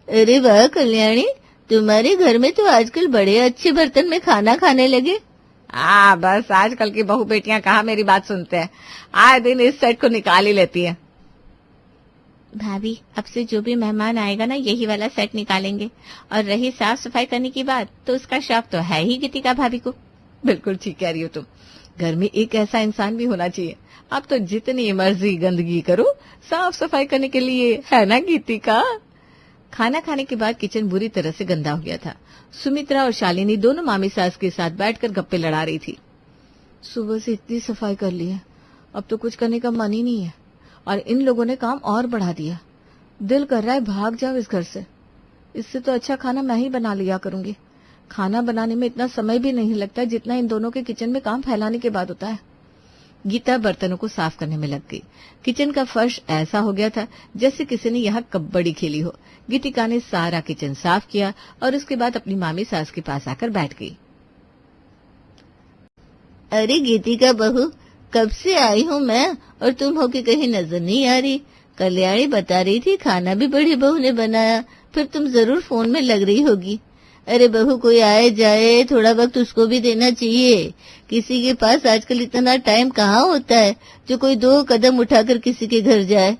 [SPEAKER 4] अरे वाह कल्याणी, तुम्हारे घर में तो आजकल बड़े अच्छे बर्तन में खाना खाने लगे।
[SPEAKER 1] बस आजकल की बहू बेटियां कहाँ मेरी बात सुनते हैं, आए दिन इस सेट को निकाल ही लेती है।
[SPEAKER 2] भाभी, अब से जो भी मेहमान आएगा ना, यही वाला सेट निकालेंगे। और रही साफ सफाई करने की बात, तो उसका शौक तो है ही गीतिका भाभी को।
[SPEAKER 1] बिल्कुल ठीक कह रही हो तुम, घर में एक ऐसा इंसान भी होना चाहिए। अब तो जितनी मर्जी गंदगी करो, साफ सफाई करने के लिए, है ना गीतिका। खाना खाने के बाद किचन बुरी तरह से गंदा हो गया था। सुमित्रा और शालिनी दोनों मामी सास के साथ बैठकर गप्पे लड़ा रही थी।
[SPEAKER 3] सुबह से इतनी सफाई कर ली है, अब तो कुछ करने का मन ही नहीं है, और इन लोगों ने काम और बढ़ा दिया। दिल कर रहा है भाग जाओ इस घर से। इससे तो अच्छा खाना मैं ही बना लिया करूंगी। खाना बनाने में इतना समय भी नहीं लगता जितना इन दोनों के किचन में काम फैलाने के बाद होता है।
[SPEAKER 1] गीता बर्तनों को साफ करने में लग गई। किचन का फर्श ऐसा हो गया था जैसे किसी ने यहाँ कबड्डी खेली हो। गीतिका ने सारा किचन साफ किया और उसके बाद अपनी मामी सास के पास आकर बैठ गई।
[SPEAKER 4] अरे गीतिका बहू, कब से आई हूँ मैं और तुम हो के कहीं नजर नहीं आ रही। कल्याणी बता रही थी खाना भी बड़ी बहू ने बनाया, फिर तुम जरूर फोन में लग रही होगी। अरे बहू, कोई आए जाए थोड़ा वक्त उसको भी देना चाहिए। किसी के पास आजकल इतना टाइम कहाँ होता है जो कोई 2 कदम उठाकर किसी के घर जाए।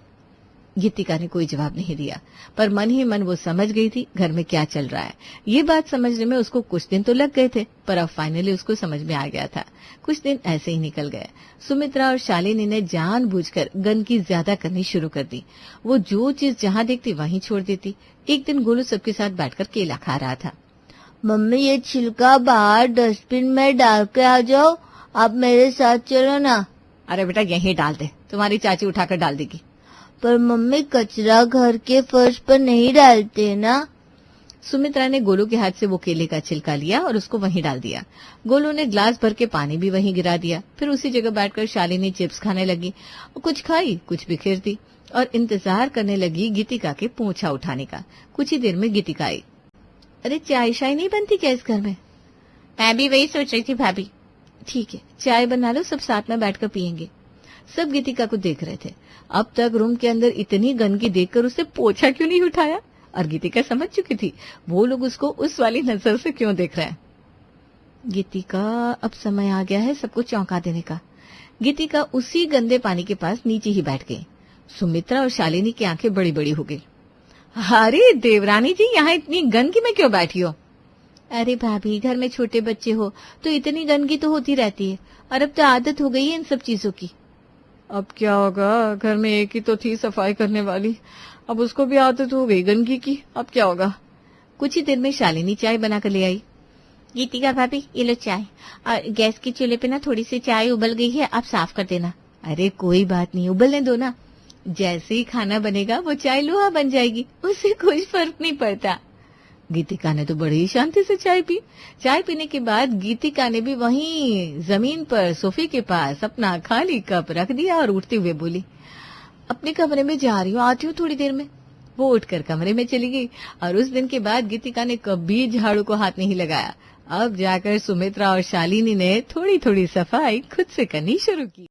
[SPEAKER 1] गीतिका ने कोई जवाब नहीं दिया, पर मन ही मन वो समझ गई थी घर में क्या चल रहा है। ये बात समझने में उसको कुछ दिन तो लग गए थे, पर अब फाइनली उसको समझ में आ गया था। कुछ दिन ऐसे ही निकल गए। सुमित्रा और शालिनी ने जानबूझकर गंदगी ज्यादा करनी शुरू कर दी। वो जो चीज जहाँ देखती वहीं छोड़ देती। एक दिन गोलू सबके साथ बैठकर केला खा रहा था।
[SPEAKER 4] मम्मी, ये छिलका बाहर डस्टबिन में डाल के आ जाओ, आप मेरे साथ चलो ना।
[SPEAKER 1] अरे बेटा, यहीं डाल दे, तुम्हारी चाची उठाकर डाल देगी।
[SPEAKER 4] पर मम्मी, कचरा घर के फर्श पर नहीं डालते ना।
[SPEAKER 1] सुमित्रा ने गोलू के हाथ से वो केले का छिलका लिया और उसको वहीं डाल दिया। गोलू ने ग्लास भर के पानी भी वहीं गिरा दिया। फिर उसी जगह बैठकर शालिनी चिप्स खाने लगी। कुछ खाई, कुछ बिखेर दी और इंतजार करने लगी गीतिका के पोंछा उठाने का। कुछ ही देर में गीतिका आई।
[SPEAKER 3] अरे चाय शाय नहीं बनती क्या इस घर में?
[SPEAKER 2] मैं भी वही सोच रही थी भाभी।
[SPEAKER 3] ठीक है, चाय बना लो, सब साथ में बैठकर पियेंगे।
[SPEAKER 1] सब गीतिका को देख रहे थे। अब तक रूम के अंदर इतनी गंदगी देखकर उसे पोछा क्यों नहीं उठाया, और गीतिका समझ चुकी थी वो लोग उसको उस वाली नजर से क्यों देख रहे हैं।
[SPEAKER 3] गीतिका, अब समय आ गया है सबको चौंका देने का। गीतिका उसी गंदे पानी के पास नीचे ही बैठ गई। सुमित्रा और शालिनी की आंखें बड़ी बड़ी हो गई।
[SPEAKER 1] अरे देवरानी जी, यहाँ इतनी गंदगी में क्यों बैठी हो?
[SPEAKER 2] अरे भाभी, घर में छोटे बच्चे हो तो इतनी गंदगी तो होती रहती है, और अब तो आदत हो गई है इन सब चीजों की।
[SPEAKER 1] अब क्या होगा, घर में एक ही तो थी सफाई करने वाली, अब उसको भी आदत हो गई गंदगी की, अब क्या होगा?
[SPEAKER 2] कुछ ही देर में शालिनी चाय बनाकर ले आई। गीतिका भाभी, ये लो चाय, और गैस के चूल्हे पे ना थोड़ी सी चाय उबल गई है, आप साफ कर देना।
[SPEAKER 1] अरे कोई बात नहीं, उबलने दो ना, जैसे ही खाना बनेगा वो चाय लोहा बन जाएगी, उससे कुछ फर्क नहीं पड़ता। गीतिका ने तो बड़ी शांति से चाय पी। चाय पीने के बाद गीतिका ने भी वहीं जमीन पर सोफे के पास अपना खाली कप रख दिया और उठते हुए बोली, अपने कमरे में जा रही हूँ, आती हूँ थोड़ी देर में। वो उठकर कमरे में चली गई और उस दिन के बाद गीतिका ने कभी झाड़ू को हाथ नहीं लगाया। अब जाकर सुमित्रा और शालिनी ने थोड़ी थोड़ी सफाई खुद से करनी शुरू की।